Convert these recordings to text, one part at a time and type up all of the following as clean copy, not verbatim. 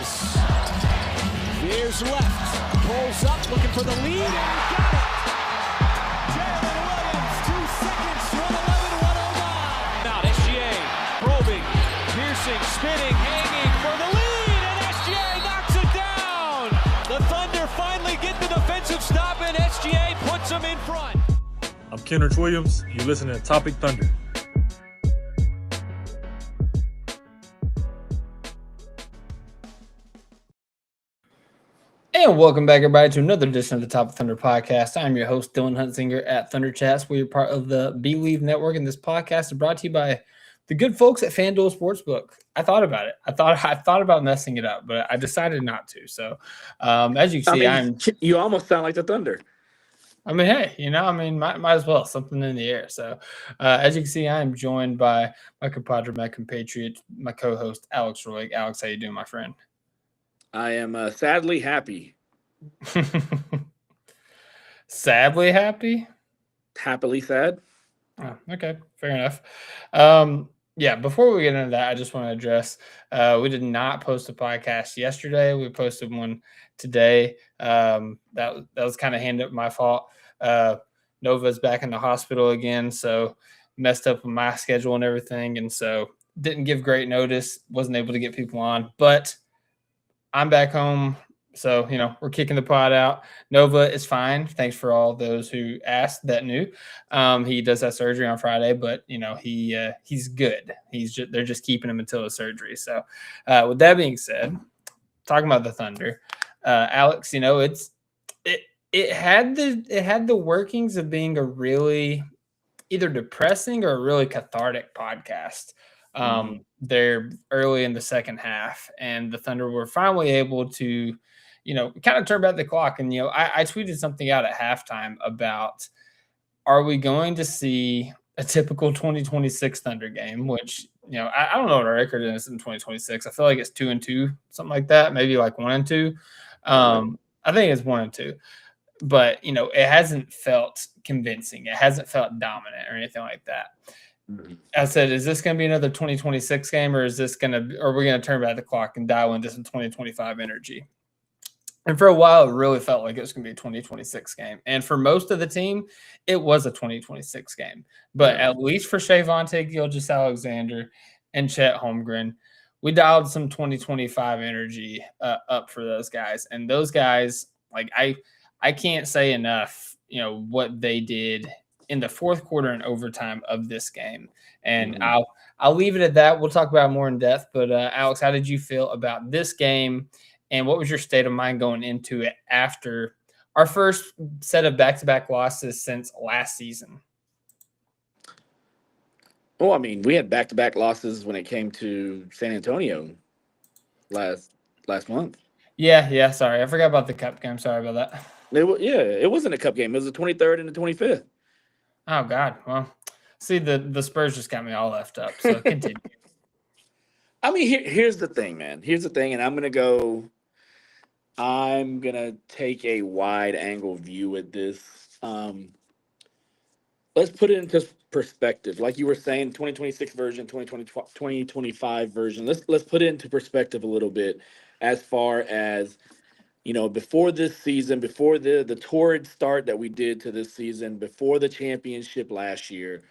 Williams veers left, pulls up, looking for the lead, and got it. Jalen Williams, 2 seconds, 1:11, 1:09. Now SGA probing, piercing, spinning, hanging for the lead, and SGA knocks it down. The Thunder finally get the defensive stop, and SGA puts them in front. I'm Kenrich Williams. You're listening to Topic Thunder. And welcome back, everybody, to another edition of the Topic Thunder podcast. I'm your host, Dylan Huntsinger at Thunder Chats. We are part of the Believe Network, and this podcast is brought to you by the good folks at FanDuel Sportsbook. I thought about it. I thought about messing it up, but I decided not to. So, as you can see, you almost sound like the Thunder. Hey, might as well, something in the air. So, as you can see, I am joined by my compadre, my compatriot, my co-host, Alex Roy. Alex, how you doing, my friend? I am sadly happy. Sadly happy? Happily sad. Oh, okay, fair enough. Before we get into that, I just want to address we did not post a podcast yesterday. We posted one today. That was kind of handed up my fault. Nova's back in the hospital again, so messed up with my schedule and everything, and so didn't give great notice, wasn't able to get people on, but I'm back home, so, we're kicking the pod out. Nova is fine. Thanks for all those who asked that knew. He does have surgery on Friday, but, he's good. They're just keeping him until his surgery. So, with that being said, talking about the Thunder, Alex, it had the workings of being a really either depressing or a really cathartic podcast. They're early in the second half, and the Thunder were finally able to, kind of turn back the clock. And, I tweeted something out at halftime about, are we going to see a typical 2026 Thunder game, which, I don't know what our record is in 2026. I feel like it's 2-2, something like that. Maybe like 1-2. I think it's 1-2, but, it hasn't felt convincing. It hasn't felt dominant or anything like that. I said, is this going to be another 2026 game, or are we going to turn back the clock and dial into some 2025 energy? And for a while, it really felt like it was going to be a 2026 game. And for most of the team, it was a 2026 game. But at least for Shavonte Gilgeous-Alexander and Chet Holmgren, we dialed some 2025 energy up for those guys. And those guys, I can't say enough, what they did in the fourth quarter and overtime of this game. And I'll leave it at that. We'll talk about it more in depth. But Alex, how did you feel about this game? And what was your state of mind going into it after our first set of back-to-back losses since last season? Well, we had back-to-back losses when it came to San Antonio last month. Yeah. Sorry, I forgot about the Cup game. Sorry about that. It wasn't a Cup game. It was the 23rd and the 25th. Oh, God. Well, see, the Spurs just got me all left up, so continue. Here's the thing, man. Here's the thing, and I'm going to take a wide-angle view at this. Let's put it into perspective. Like you were saying, 2026 version, 2025 version. Let's put it into perspective a little bit as far as before this season, before the torrid start that we did to this season, before the championship last year,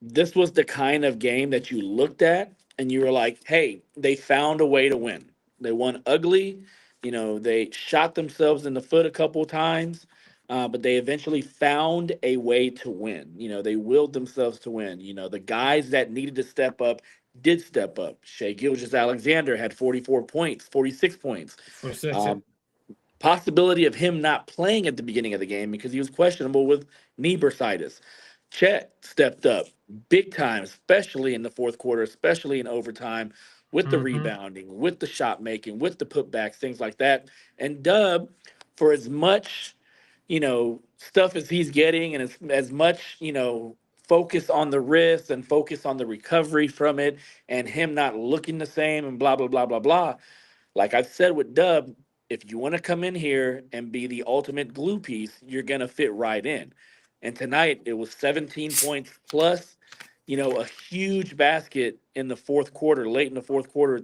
this was the kind of game that you looked at and you were like, hey, they found a way to win. They won ugly. They shot themselves in the foot a couple times, but they eventually found a way to win. They willed themselves to win. The guys that needed to step up did step up. Shai Gilgeous-Alexander had 44 points, 46 points. 46. Possibility of him not playing at the beginning of the game because he was questionable with knee bursitis. Chet stepped up big time, especially in the fourth quarter, especially in overtime, with the rebounding, with the shot making, with the putbacks, things like that. And Dub, for as much, stuff as he's getting and as much, focus on the wrist and focus on the recovery from it and him not looking the same and blah, blah, blah, blah, blah. Like I've said with Dub, if you want to come in here and be the ultimate glue piece, you're going to fit right in. And tonight it was 17 points plus, a huge basket in the fourth quarter, late in the fourth quarter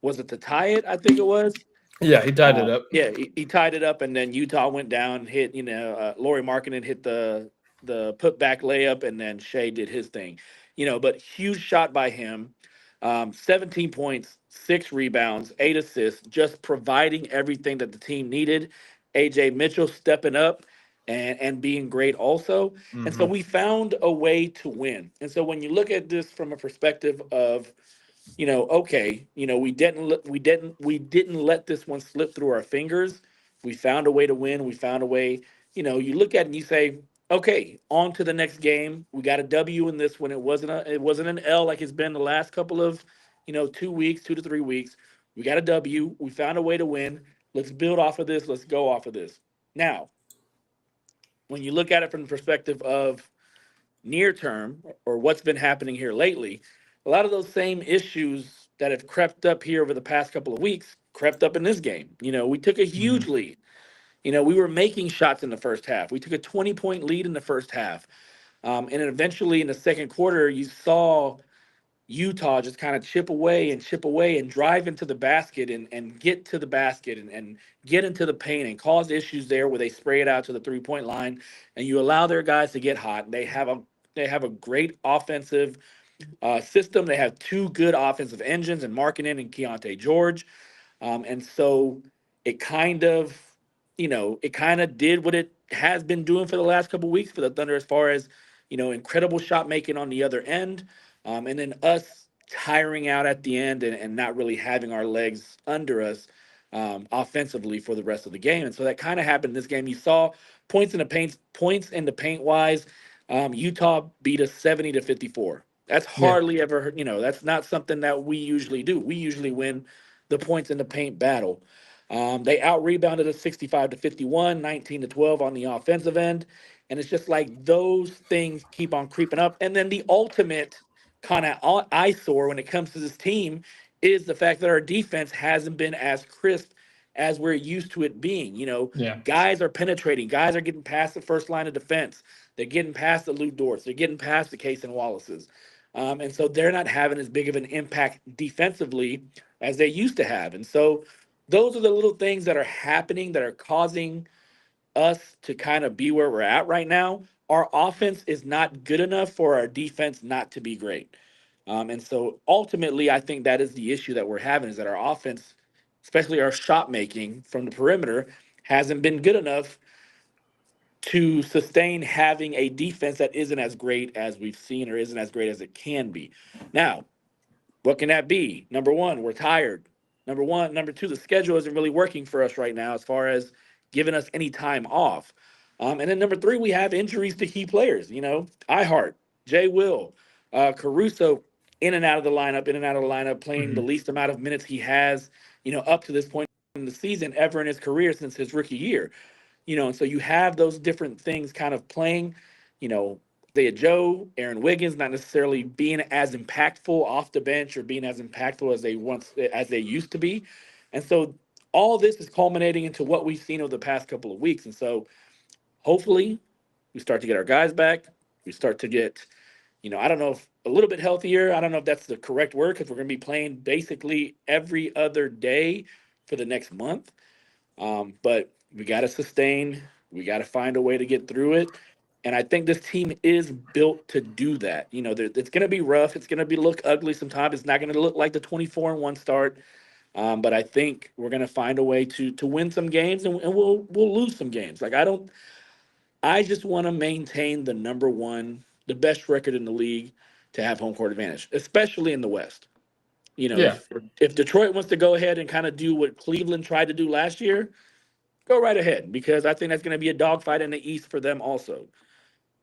was it to tie it? I think it was. Yeah, he tied it up. Yeah, he tied it up, and then Utah went down, hit, Laurie Markkinen hit the putback layup, and then Shea did his thing. But huge shot by him. 17 points, 6 rebounds, 8 assists, just providing everything that the team needed. AJ Mitchell stepping up and being great also. And so Mm-hmm. we found a way to win. And so when you look at this from a perspective of, okay, we didn't let this one slip through our fingers. We found a way to win. We found a way. You look at it and you say, okay, on to the next game. We got a W in this one. It wasn't an L like it's been the last couple of 2 weeks, 2 to 3 weeks. We got a W. We found a way to win. Let's build off of this. Let's go off of this. Now, when you look at it from the perspective of near term or what's been happening here lately, a lot of those same issues that have crept up here over the past couple of weeks crept up in this game. We took a Mm-hmm. huge lead. We were making shots in the first half. We took a 20-point lead in the first half. And then eventually in the second quarter, you saw Utah just kind of chip away and drive into the basket and get to the basket and get into the paint and cause issues there where they spray it out to the 3-point line and you allow their guys to get hot. They have a great offensive system. They have two good offensive engines and Markkinen and Keontae George. And so it kind of, did what it has been doing for the last couple of weeks for the Thunder as far as, incredible shot making on the other end. And then us tiring out at the end and not really having our legs under us offensively for the rest of the game. And so that kind of happened in this game. You saw points in the paint wise. Utah beat us 70-54. That's Yeah. hardly ever, that's not something that we usually do. We usually win the points in the paint battle. They out rebounded us 65-51, 19-12 on the offensive end. And it's just like those things keep on creeping up. And then the ultimate kind of eyesore when it comes to this team is the fact that our defense hasn't been as crisp as we're used to it being. Yeah. Guys are penetrating, guys are getting past the first line of defense. They're getting past the Lou Dorts. They're getting past the Case and Wallaces. And so they're not having as big of an impact defensively as they used to have. And so those are the little things that are happening that are causing us to kind of be where we're at right now. Our offense is not good enough for our defense not to be great. And so ultimately, I think that is the issue that we're having is that our offense, especially our shot making from the perimeter, hasn't been good enough to sustain having a defense that isn't as great as we've seen or isn't as great as it can be. Now, what can that be? Number one, we're tired. Number one. Number two, the schedule isn't really working for us right now as far as giving us any time off. And then number three, we have injuries to key players. Ihart, Jay Will, Caruso in and out of the lineup, playing the Mm-hmm. least amount of minutes he has, up to this point in the season ever in his career since his rookie year. And so you have those different things kind of playing, Isaiah Joe, Aaron Wiggins, not necessarily being as impactful off the bench or being as impactful as they used to be. And so all this is culminating into what we've seen over the past couple of weeks. And so hopefully we start to get our guys back. We start to get, I don't know if a little bit healthier. I don't know if that's the correct word because we're going to be playing basically every other day for the next month. But we got to sustain. We got to find a way to get through it. And I think this team is built to do that. It's going to be rough. It's going to look ugly sometimes. It's not going to look like the 24-1 start. But I think we're going to find a way to win some games and we'll lose some games. I just want to maintain the best record in the league to have home court advantage, especially in the West. Yeah. If Detroit wants to go ahead and kind of do what Cleveland tried to do last year, go right ahead because I think that's going to be a dogfight in the East for them also.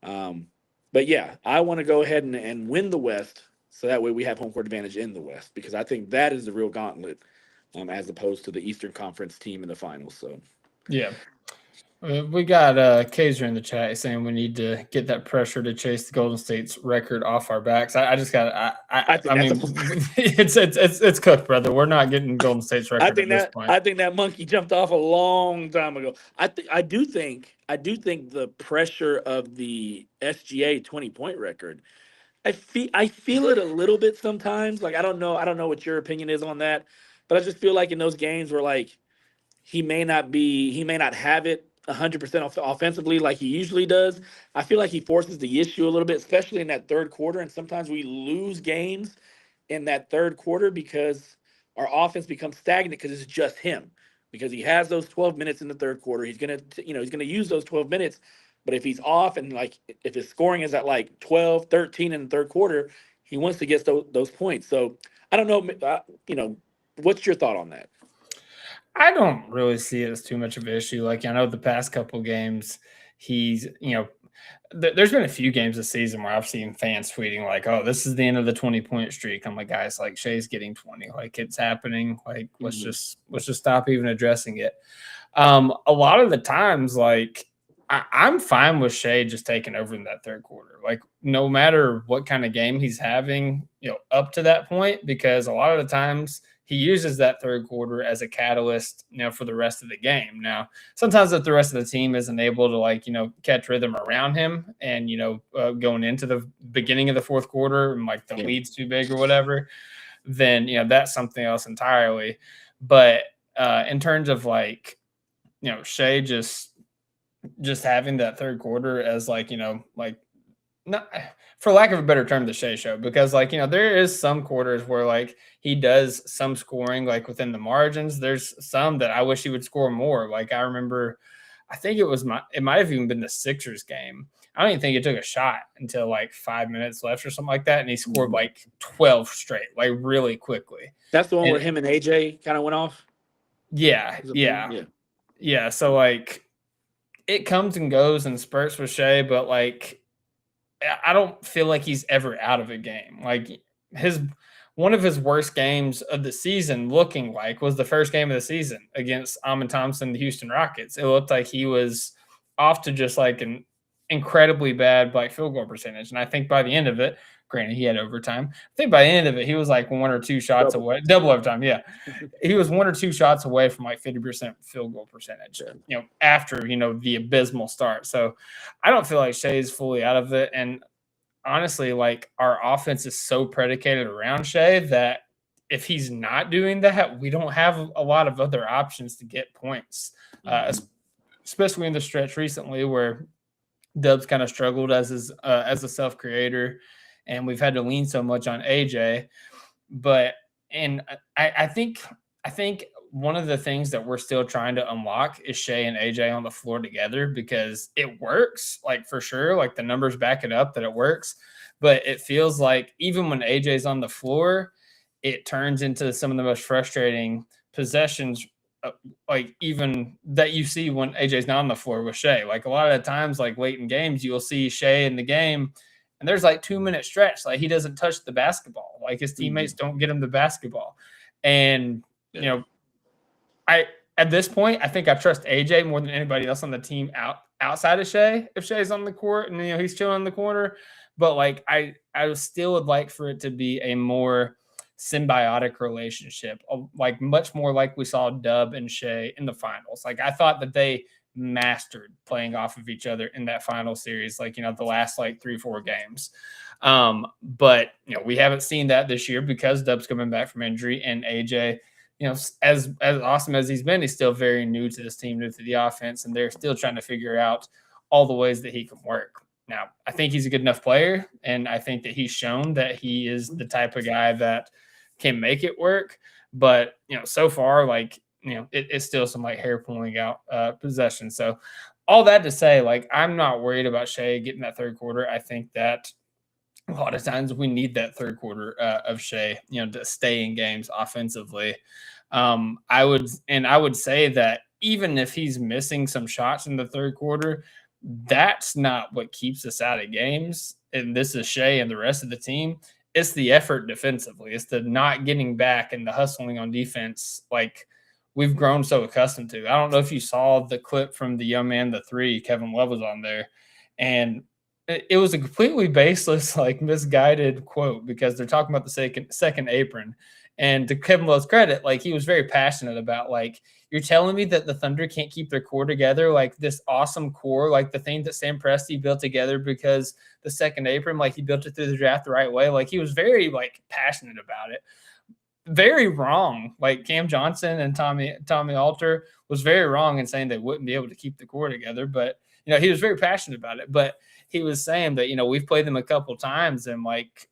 But yeah, I want to go ahead and win the West so that way we have home court advantage in the West because I think that is the real gauntlet as opposed to the Eastern Conference team in the finals. So Yeah. We got Kaiser in the chat saying we need to get that pressure to chase the Golden State's record off our backs. I just got I mean it's cooked, brother. We're not getting Golden State's record at this point. I think that monkey jumped off a long time ago. I do think the pressure of the SGA 20-point record I feel it a little bit sometimes. Like I don't know what your opinion is on that, but I just feel like in those games where like he may not have it 100% offensively like he usually does. I feel like he forces the issue a little bit, especially in that third quarter. And sometimes we lose games in that third quarter because our offense becomes stagnant because it's just him. Because he has those 12 minutes in the third quarter, he's gonna use those 12 minutes. But if he's off and like if his scoring is at like 12, 13 in the third quarter, he wants to get those points. So I don't know, what's your thought on that? I don't really see it as too much of an issue. Like I know the past couple games, he's there's been a few games this season where I've seen fans tweeting like, "Oh, this is the end of the 20-point streak." I'm like, guys, like Shea's getting 20, like it's happening. Like Mhm. let's just stop even addressing it. A lot of the times, like I'm fine with Shea just taking over in that third quarter. Like no matter what kind of game he's having, up to that point, because a lot of the times he uses that third quarter as a catalyst, for the rest of the game. Now, sometimes if the rest of the team isn't able to catch rhythm around him and, going into the beginning of the fourth quarter and like the Yeah. lead's too big or whatever, then, that's something else entirely. But in terms of Shea just having that third quarter as not for lack of a better term, the Shea show, because there is some quarters where he does some scoring within the margins. There's some that I wish he would score more. Like I remember, I think it might have even been the Sixers game. I don't even think he took a shot until 5 minutes left or something like that, and he scored Mhm. 12 straight, really quickly. That's the one And where him and AJ kind of went off. yeah, Is it one? yeah, Yeah. yeah. So it comes and goes in spurts with Shea, but I don't feel like he's ever out of a game. Like his one of his worst games of the season looking was the first game of the season against Amon Thompson, the Houston Rockets. It looked like he was off to just an incredibly bad field goal percentage. And I think by the end of it, granted he had overtime, I think by the end of it, he was one or two shots Double. away, double overtime. Yeah. He was one or two shots away from 50% field goal percentage, Yeah. after, the abysmal start. So I don't feel like Shea is fully out of it. And honestly, our offense is so predicated around Shea that if he's not doing that, we don't have a lot of other options to get points, Mhm. especially in the stretch recently where Dubs kind of struggled as a self creator, and we've had to lean so much on AJ. But and I think one of the things that we're still trying to unlock is Shea and AJ on the floor together, because it works, for sure. The numbers back it up that it works, but it feels like even when AJ's on the floor, it turns into some of the most frustrating possessions, even that you see when AJ's not on the floor with Shea. A lot of the times, late in games, you'll see Shea in the game and there's 2 minute stretch he doesn't touch the basketball, his teammates Mhm. don't get him the basketball. And Yeah. I at this point I think I trust AJ more than anybody else on the team outside of Shea, if Shea's on the court and he's chilling in the corner. But I still would like for it to be a more symbiotic relationship, much more like we saw Dub and Shea in the finals. I thought that they mastered playing off of each other in that final series, the last 3-4 games. But we haven't seen that this year because Dub's coming back from injury, and AJ, as awesome as he's been, he's still very new to this team, new to the offense, and they're still trying to figure out all the ways that he can work. Now, I think he's a good enough player, and I think that he's shown that he is the type of guy that can make it work. But so far, it's still some hair pulling out possession. So all that to say, I'm not worried about Shea getting that third quarter. I think that a lot of times we need that third quarter of Shea, to stay in games offensively. I would say that even if he's missing some shots in the third quarter, that's not what keeps us out of games. And this is Shea and the rest of the team. It's the effort defensively. It's the not getting back and the hustling on defense. We've grown so accustomed to. I don't know if you saw the clip from the young man, the three, Kevin Love was on there. And it was a completely baseless, misguided quote, because they're talking about the second apron. And to Kevin Love's credit, like he was very passionate about like, you're telling me that the Thunder can't keep their core together, like this awesome core, like the thing that Sam Presti built together because the second apron, like he built it through the draft the right way. Like he was very like passionate about it. Very wrong. Like Cam Johnson and Tommy Alter was very wrong in saying they wouldn't be able to keep the core together. But he was very passionate about it. But he was saying that we've played them a couple times and like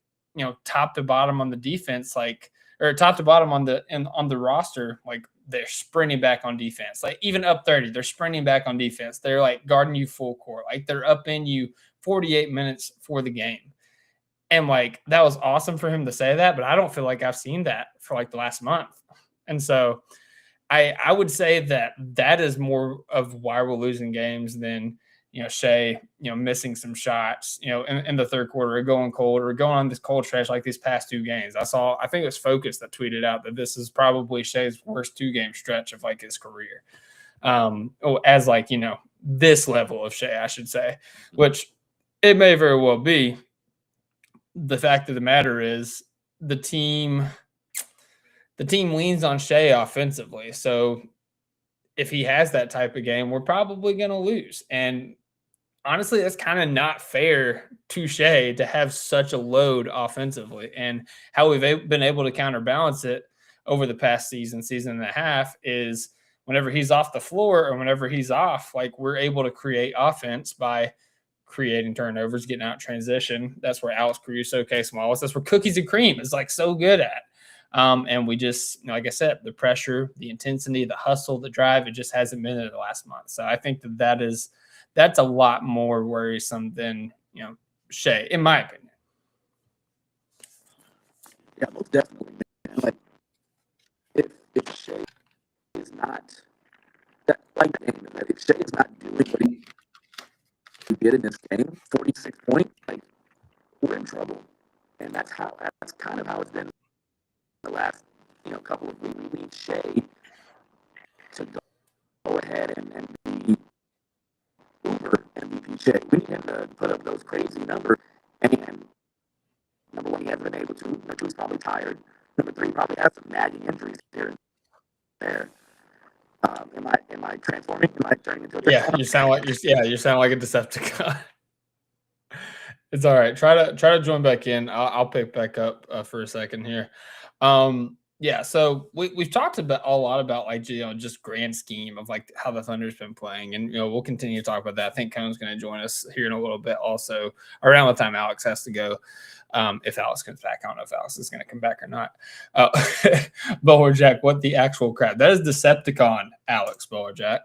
top to bottom on the defense, like or top to bottom on the roster, like they're sprinting back on defense. Like even up 30, they're sprinting back on defense. They're like guarding you full court. Like they're up in you 48 minutes for the game. And like that was awesome for him to say that, but I don't feel like I've seen that for like the last month. And so I would say that is more of why we're losing games than Shea, missing some shots, in the third quarter, or going cold, or going on this cold stretch like these past 2 games. I think it was Focus that tweeted out that this is probably Shea's worst 2-game stretch of like his career. As like, this level of Shea, I should say, which it may very well be. The fact of the matter is the team leans on Shea offensively. So if he has that type of game, we're probably going to lose. And honestly, that's kind of not fair to Shea to have such a load offensively. And how we've been able to counterbalance it over the past season and a half is whenever he's off the floor or whenever he's off, like we're able to create offense by creating turnovers, getting out transition. That's where Alex Caruso, Case Wallace, that's where Cookies and Cream is like so good at. And we just, like I said, the pressure, the intensity, the hustle, the drive, it just hasn't been there the last month. So I think that's a lot more worrisome than, Shea, in my opinion. Yeah, most definitely. Like, if Shea is not, if Shea is not doing what he did in this game, 46 points, like, we're in trouble. And that's kind of how it's been the last, couple of weeks. We need Shea to go ahead and be Uber MVP Shea. We need him to put up those crazy numbers. And number one, he hasn't been able to. Number two, he's probably tired. Number three, probably has some nagging injuries here and there. Am I transforming? Am I turning into a Decepticon? You sound like a Decepticon. It's all right. Try to join back in. I'll pick back up for a second here. So we've talked a lot about like just grand scheme of like how the Thunder's been playing, and we'll continue to talk about that. I think Cone's going to join us here in a little bit, also around the time Alex has to go. If Alex comes back, I don't know if Alex is going to come back or not. Bowerjack, what the actual crap? That is Decepticon, Alex Bowerjack.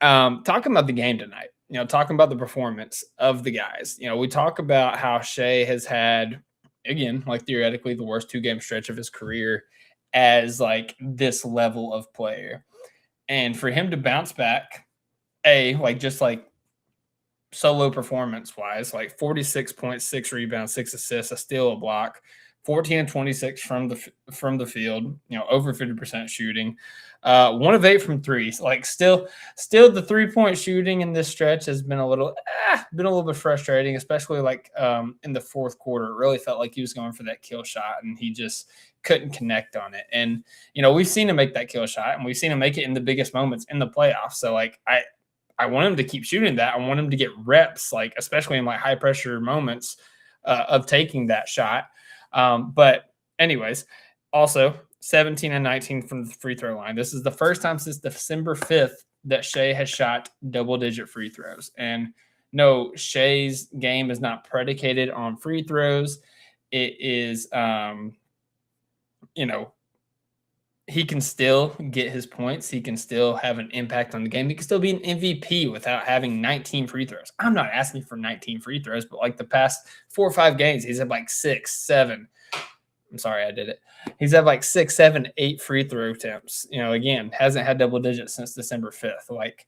Talking about the game tonight. Talking about the performance of the guys. We talk about how Shea has had, again, like theoretically the worst 2-game stretch of his career as like this level of player. And for him to bounce back, just like solo performance wise, like 46.6 rebounds, 6 assists, a steal, a block, 14 and 26 from the field, over 50% shooting, 1 of 8 from threes. Like still the 3-point shooting in this stretch has been a little bit frustrating, especially like in the fourth quarter. It really felt like he was going for that kill shot and he just couldn't connect on it. And we've seen him make that kill shot and we've seen him make it in the biggest moments in the playoffs. So like I want him to keep shooting that. I want him to get reps, like especially in like high pressure moments of taking that shot. But anyways, also 17 and 19 from the free throw line. This is the first time since December 5th that Shea has shot double-digit free throws. And no, Shea's game is not predicated on free throws. It is, he can still get his points. He can still have an impact on the game. He can still be an MVP without having 19 free throws. I'm not asking for 19 free throws, but like the past 4 or 5 games, he's had like 6, 7. I'm sorry, I did it. He's had like 6, 7, 8 free throw attempts. Again, hasn't had double digits since December 5th. Like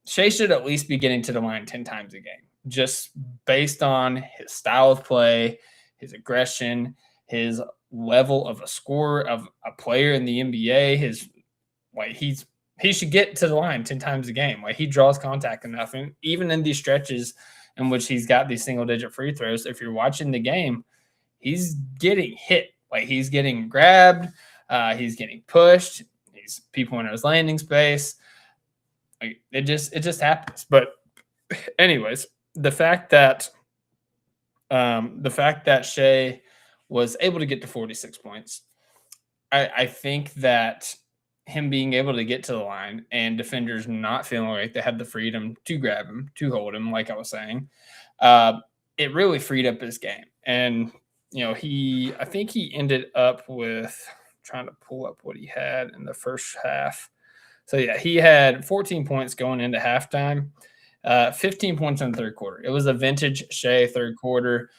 Shea should at least be getting to the line 10 times a game, just based on his style of play, his aggression, his level of a scorer, of a player in the NBA. He should get to the line 10 times a game. Like he draws contact enough. And even in these stretches in which he's got these single digit free throws, if you're watching the game, he's getting hit Like he's getting grabbed, he's getting pushed, he's people in his landing space. Like, it just happens. But anyways, the fact that Shea was able to get to 46 points, I think that him being able to get to the line and defenders not feeling like they had the freedom to grab him, to hold him, like I was saying, it really freed up his game. And, I think he ended up with trying to pull up what he had in the first half. So, yeah, he had 14 points going into halftime, 15 points in the third quarter. It was a vintage Shea third quarter.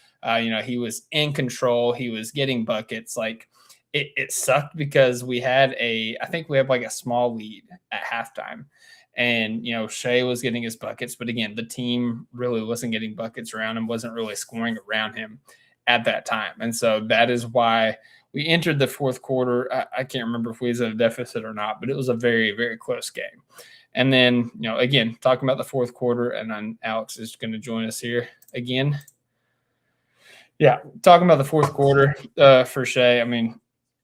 He was in control. He was getting buckets. Like, it sucked because I think we had like a small lead at halftime. And, Shea was getting his buckets. But again, the team really wasn't getting buckets around him, wasn't really scoring around him at that time. And so that is why we entered the fourth quarter. I can't remember if we was at a deficit or not, but it was a very, very close game. And then, again, talking about the fourth quarter, and then Alex is going to join us here again. Yeah, talking about the fourth quarter for Shea. I mean,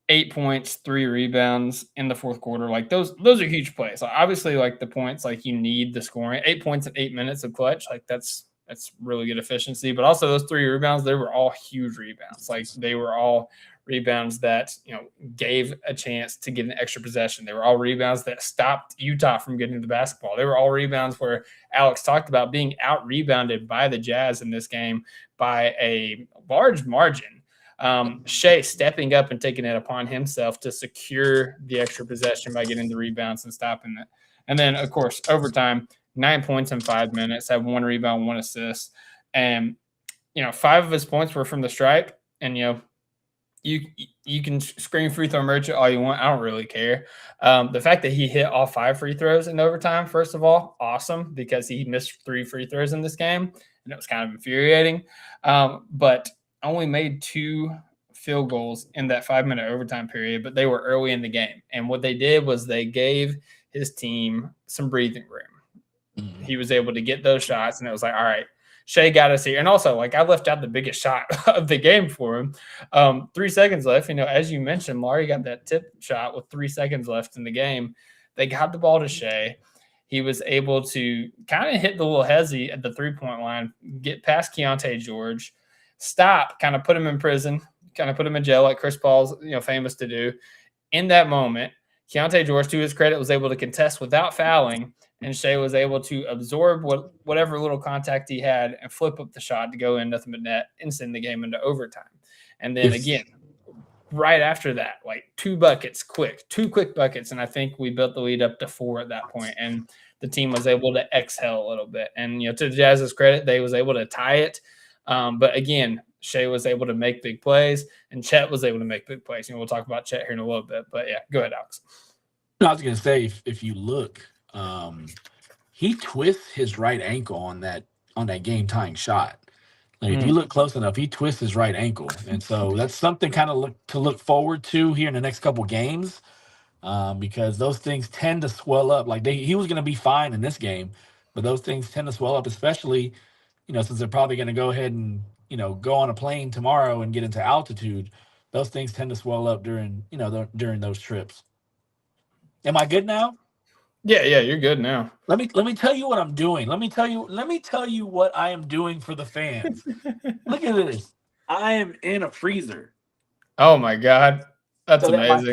8 points, 3 rebounds in the fourth quarter. Like those are huge plays. Like, obviously, like the points, like you need the scoring. 8 points in 8 minutes of clutch. Like that's really good efficiency. But also those 3 rebounds, they were all huge rebounds. Like they were all rebounds that, gave a chance to get an extra possession. They were all rebounds that stopped Utah from getting the basketball. They were all rebounds where Alex talked about being out rebounded by the Jazz in this game by a large margin. Shea stepping up and taking it upon himself to secure the extra possession by getting the rebounds and stopping it. And then, of course, overtime, 9 points in 5 minutes, had 1 rebound, 1 assist. And, 5 of his points were from the stripe. And, you can scream free throw merchant all you want. I don't really care. The fact that he hit all 5 free throws in overtime, first of all, awesome, because he missed 3 free throws in this game, and it was kind of infuriating. But only made 2 field goals in that 5-minute overtime period, but they were early in the game. And what they did was they gave his team some breathing room. Mm-hmm. He was able to get those shots, and it was like, all right, Shea got us here. And also, like, I left out the biggest shot of the game for him. 3 seconds left. As you mentioned, Laurie got that tip shot with 3 seconds left in the game. They got the ball to Shea. He was able to kind of hit the little hezzy at the 3-point line, get past Keontae George, stop, kind of put him in prison, kind of put him in jail like Chris Paul's, famous to do. In that moment, Keontae George, to his credit, was able to contest without fouling, and Shea was able to absorb whatever little contact he had and flip up the shot to go in nothing but net and send the game into overtime. And then again, right after that, like 2 quick buckets, and I think we built the lead up to 4 at that point, and the team was able to exhale a little bit. And, to the Jazz's credit, they was able to tie it. But again, Shea was able to make big plays, and Chet was able to make big plays. We'll talk about Chet here in a little bit. But, yeah, go ahead, Alex. I was going to say, if you look, he twists his right ankle on that game-tying shot. Like, if you look close enough, he twists his right ankle. And so that's something kind of to look forward to here in the next couple games, because those things tend to swell up. Like, he was going to be fine in this game, but those things tend to swell up, especially – since they're probably going to go ahead and, go on a plane tomorrow and get into altitude. Those things tend to swell up during those trips. Am I good now? Yeah, you're good now. Let me tell you what I'm doing. Let me tell you what I am doing for the fans. Look at this. I am in a freezer. Oh my God. That's amazing.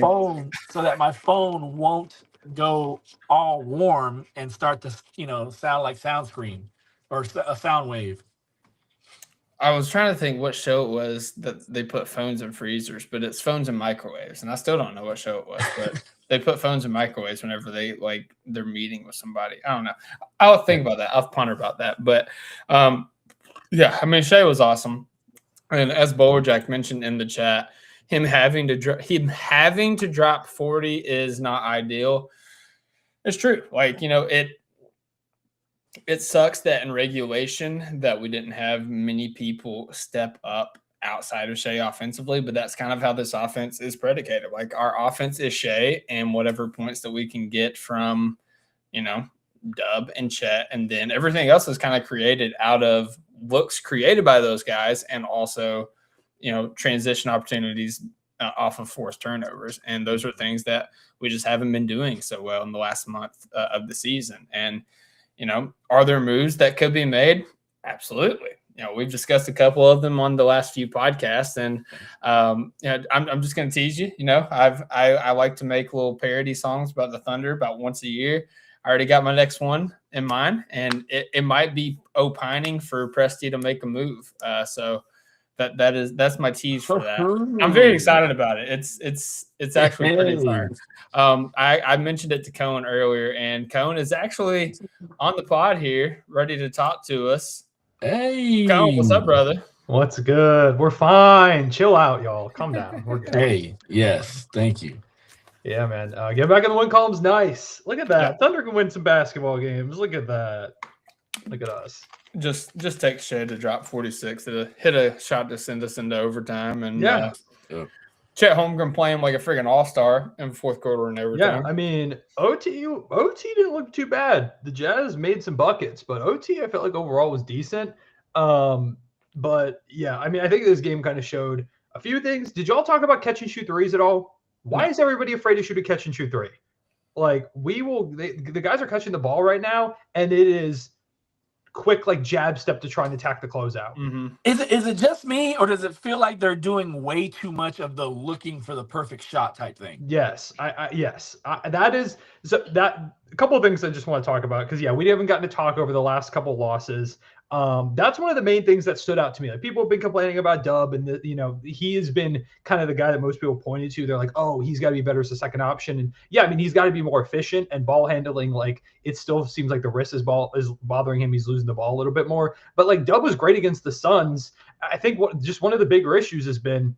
So that my phone won't go all warm and start to, sound like sound screen. Or a sound wave. I was trying to think what show it was that they put phones in freezers, but it's phones and microwaves. And I still don't know what show it was, but they put phones in microwaves whenever they're meeting with somebody. I don't know. I'll think about that. I'll ponder about that. But Shea was awesome. And as Bowlerjack mentioned in the chat, him having to drop 40 is not ideal. It's true. It sucks that in regulation that we didn't have many people step up outside of Shea offensively, but that's kind of how this offense is predicated. Like, our offense is Shea and whatever points that we can get from, Dub and Chet, and then everything else is kind of created out of looks created by those guys, and also, transition opportunities off of forced turnovers. And those are things that we just haven't been doing so well in the last month of the season. And, are there moves that could be made? Absolutely. We've discussed a couple of them on the last few podcasts, and I'm just going to tease you. I like to make little parody songs about the Thunder about once a year. I already got my next one in mind, and it might be opining for Presti to make a move. So that's my tease for that. I'm very excited about it. It's actually pretty fun. I mentioned it to Cone earlier, and Cone is actually on the pod here, ready to talk to us. Hey, Cone, what's up, brother? What's good? We're fine. Chill out, y'all. Calm down. We're good. Hey, yes, thank you. Yeah, man. Get back in the win column's nice. Look at that. Thunder can win some basketball games. Look at that. Look at us. Just take Shea to drop 46 to hit a shot to send us into overtime, and Chet Holmgren playing like a freaking all-star in fourth quarter and overtime. Yeah, I mean, OT didn't look too bad. The Jazz made some buckets, but OT I felt like overall was decent. But yeah, I mean, I think this game kind of showed a few things. Did y'all talk about catch and shoot threes at all? Why is everybody afraid to shoot a catch and shoot three? Like the guys are catching the ball right now, and it is quick like jab step to try and attack the closeout. Mm-hmm. Is it just me, or does it feel like they're doing way too much of the looking for the perfect shot type thing? Yes, that is so. That a couple of things I just want to talk about, because we haven't gotten to talk over the last couple of losses. That's one of the main things that stood out to me. Like, people have been complaining about Dub, and he has been kind of the guy that most people pointed to. They're like, oh, he's got to be better as a second option. And I mean, he's got to be more efficient and ball handling. Like, it still seems like the wrist is bothering him. He's losing the ball a little bit more. But like, Dub was great against the Suns. I think just one of the bigger issues has been,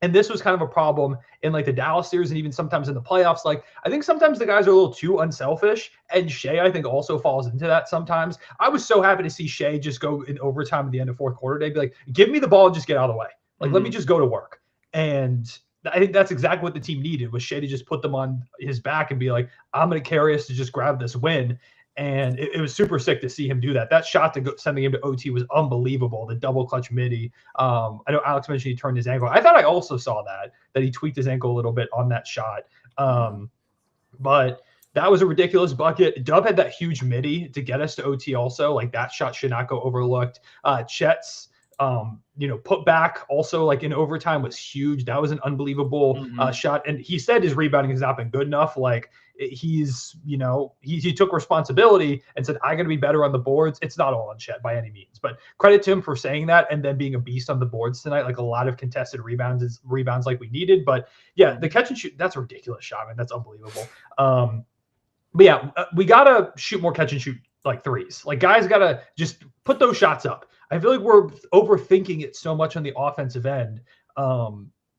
and this was kind of a problem in like the Dallas series and even sometimes in the playoffs. Like, I think sometimes the guys are a little too unselfish, and Shea, I think, also falls into that sometimes. I was so happy to see Shea just go in overtime at the end of fourth quarter. They'd be like, give me the ball and just get out of the way. Like, let me just go to work. And I think that's exactly what the team needed, was Shea to just put them on his back and be like, I'm going to carry us to just grab this win. And it was super sick to see him do that. That shot to sending him to OT was unbelievable. The double clutch midi. I know Alex mentioned he turned his ankle. I thought I also saw that he tweaked his ankle a little bit on that shot. But that was a ridiculous bucket. Dub had that huge midi to get us to OT also. Like, that shot should not go overlooked. Chet's put back also, like, in overtime, was huge. That was an unbelievable shot. And he said his rebounding has not been good enough. Like, he took responsibility and said, I got to be better on the boards. It's not all on Chet by any means, but credit to him for saying that and then being a beast on the boards tonight. Like, a lot of contested rebounds like we needed. But yeah, the catch and shoot, that's a ridiculous shot, man. That's unbelievable. But yeah, we got to shoot more catch and shoot like threes. Like, guys got to just put those shots up. I feel like we're overthinking it so much on the offensive end.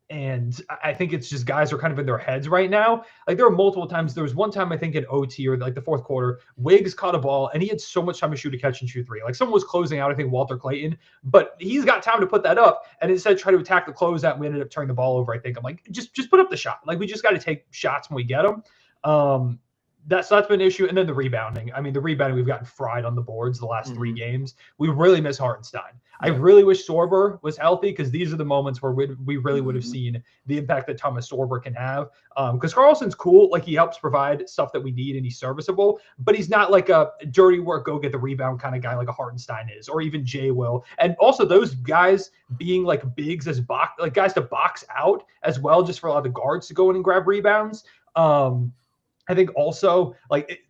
And I think it's just guys are kind of in their heads right now. Like, there were multiple times. There was one time, I think, in OT or like the fourth quarter, Wiggs caught a ball and he had so much time to shoot a catch and shoot three. Like, someone was closing out, I think Walter Clayton, but he's got time to put that up. And instead, try to attack the closeout, and we ended up turning the ball over. I think I'm like, just put up the shot. Like, we just got to take shots when we get them. That's been an issue. And then the rebounding. I mean, the rebounding, we've gotten fried on the boards the last 3 games. We really miss Hartenstein. I really wish Sorber was healthy, because these are the moments where we really would have seen the impact that Thomas Sorber can have. Because Carlson's cool. Like, he helps provide stuff that we need, and he's serviceable, but he's not like a dirty work, go get the rebound kind of guy like a Hartenstein is, or even Jay will. And also those guys being like bigs as guys to box out as well, just for a lot of the guards to go in and grab rebounds. I think also, like,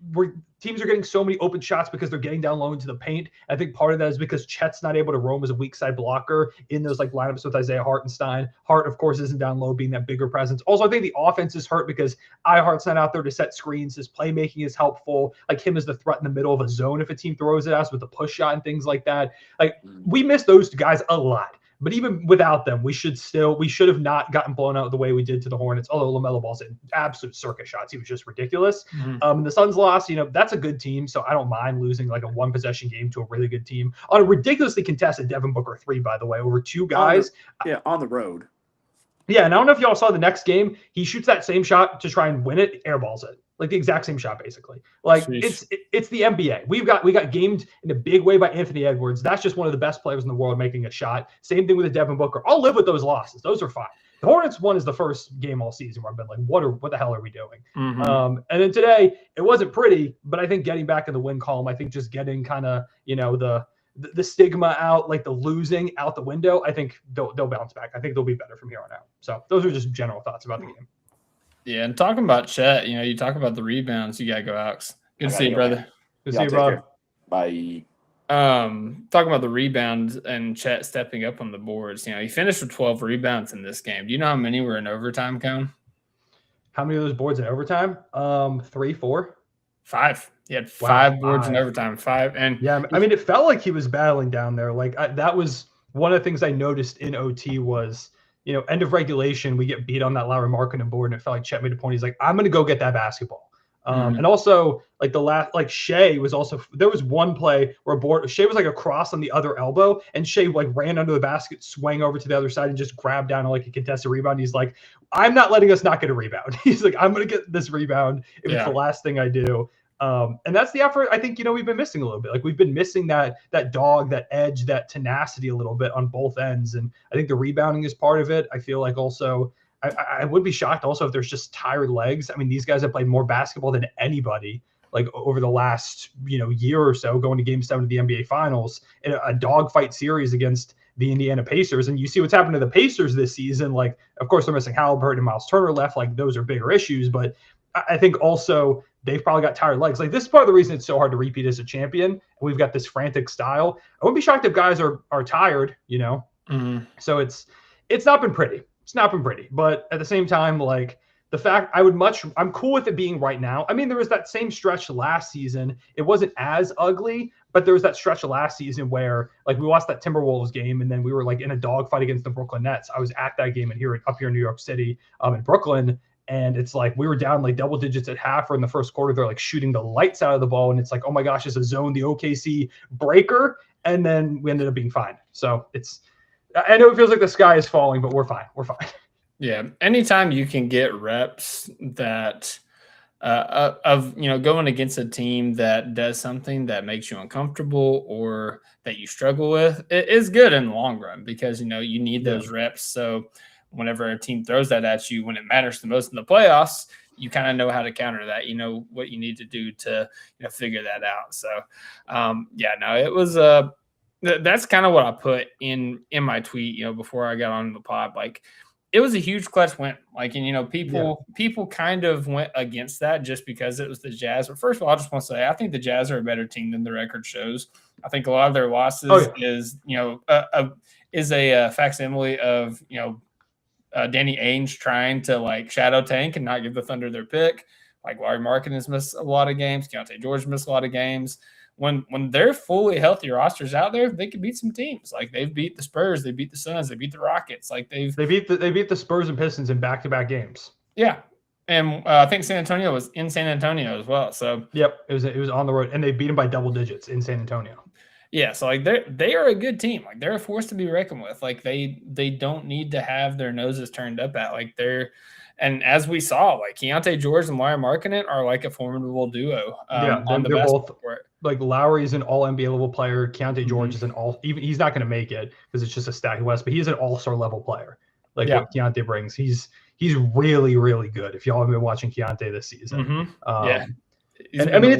teams are getting so many open shots because they're getting down low into the paint. I think part of that is because Chet's not able to roam as a weak side blocker in those like lineups with Isaiah Hartenstein. Hart, of course, isn't down low, being that bigger presence. Also, I think the offense is hurt because Hart's not out there to set screens. His playmaking is helpful. Like, him as the threat in the middle of a zone if a team throws at us with the push shot and things like that. Like, we miss those guys a lot. But even without them, we should have not gotten blown out the way we did to the Hornets. Although LaMelo Ball's in absolute circus shots. He was just ridiculous. The Suns lost, that's a good team. So I don't mind losing like a 1-possession game to a really good team on a ridiculously contested Devin Booker 3, by the way, over 2 guys. On the road. Yeah, and I don't know if y'all saw the next game. He shoots that same shot to try and win it, airballs it. Like, the exact same shot, basically. Like, it's the NBA. We got gamed in a big way by Anthony Edwards. That's just one of the best players in the world making a shot. Same thing with the Devin Booker. I'll live with those losses. Those are fine. The Hornets one is the first game all season where I've been like, what the hell are we doing? Mm-hmm. And then today it wasn't pretty, but I think getting back in the win column, I think just getting kind of, the stigma out, like the losing out the window, I think they'll bounce back. I think they'll be better from here on out. So those are just general thoughts about the game. Yeah, and talking about Chet, you talk about the rebounds. You gotta go, Alex. Good to see you, brother. Good to see you, Rob. Bye. Talking about the rebounds and Chet stepping up on the boards. He finished with 12 rebounds in this game. Do you know how many were in overtime, Cone? How many of those boards in overtime? 3, 4? 5. He had 5 boards in overtime. 5. And yeah, I mean, it felt like he was battling down there. Like that was one of the things I noticed in OT was, end of regulation, we get beat on that Lauri Markkanen board, and it felt like Chet made a point. He's like, I'm going to go get that basketball. And also, like Shea was also, there was one play where Shea was like across on the other elbow, and Shea like ran under the basket, swang over to the other side, and just grabbed down like a contested rebound. He's like, I'm not letting us not get a rebound. He's like, I'm going to get this rebound if it's the last thing I do. And that's the effort I think, we've been missing a little bit. Like we've been missing that dog, that edge, that tenacity a little bit on both ends. And I think the rebounding is part of it. I feel like also, I would be shocked also if there's just tired legs. I mean, these guys have played more basketball than anybody, like over the last, year or so, going to Game 7 of the NBA Finals in a dogfight series against the Indiana Pacers. And you see what's happened to the Pacers this season. Like, of course, they're missing Halliburton and Miles Turner left. Like, those are bigger issues. But I think also they've probably got tired legs. Like, this is part of the reason it's so hard to repeat as a champion. And we've got this frantic style. I wouldn't be shocked if guys are tired, So it's not been pretty. It's not been pretty, but at the same time, like the fact I'm cool with it being right now. I mean, there was that same stretch last season. It wasn't as ugly, but there was that stretch last season where like we watched that Timberwolves game and then we were like in a dogfight against the Brooklyn Nets. I was at that game up here in New York City, in Brooklyn. And it's like we were down like double digits at half or in the first quarter. They're like shooting the lights out of the ball. And it's like, oh my gosh, it's a zone, the OKC breaker. And then we ended up being fine. So I know it feels like the sky is falling, but we're fine. We're fine. Yeah. Anytime you can get reps that of going against a team that does something that makes you uncomfortable or that you struggle with, it is good in the long run because you need those reps. So whenever a team throws that at you, when it matters the most in the playoffs, you kind of know how to counter that. You know what you need to do to figure that out. So it was that's kind of what I put in my tweet, before I got on the pod. Like, it was a huge clutch win. Like, and people kind of went against that just because it was the Jazz. But first of all, I just want to say I think the Jazz are a better team than the record shows. I think a lot of their losses is a facsimile of Danny Ainge trying to like shadow tank and not give the Thunder their pick. Like Lauri Markkanen has missed a lot of games. Keontae George missed a lot of games. When they're fully healthy rosters out there, they can beat some teams. Like they've beat the Spurs, they beat the Suns, they beat the Rockets. Like they beat the Spurs and Pistons in back-to-back games. Yeah, and I think San Antonio was in San Antonio as well. So yep, it was on the road, and they beat them by double digits in San Antonio. Yeah, so like they are a good team. Like they're a force to be reckoned with. Like they don't need to have their noses turned up at. Like and as we saw, like Keontae George and Lauri Markkanen are like a formidable duo. They're both like Lowry's an all NBA level player. Keontae George is he's not going to make it because it's just a stacked West, but he's an all-star level player. Like what Keontae brings, he's really, really good. If y'all have been watching Keontae this season, and I mean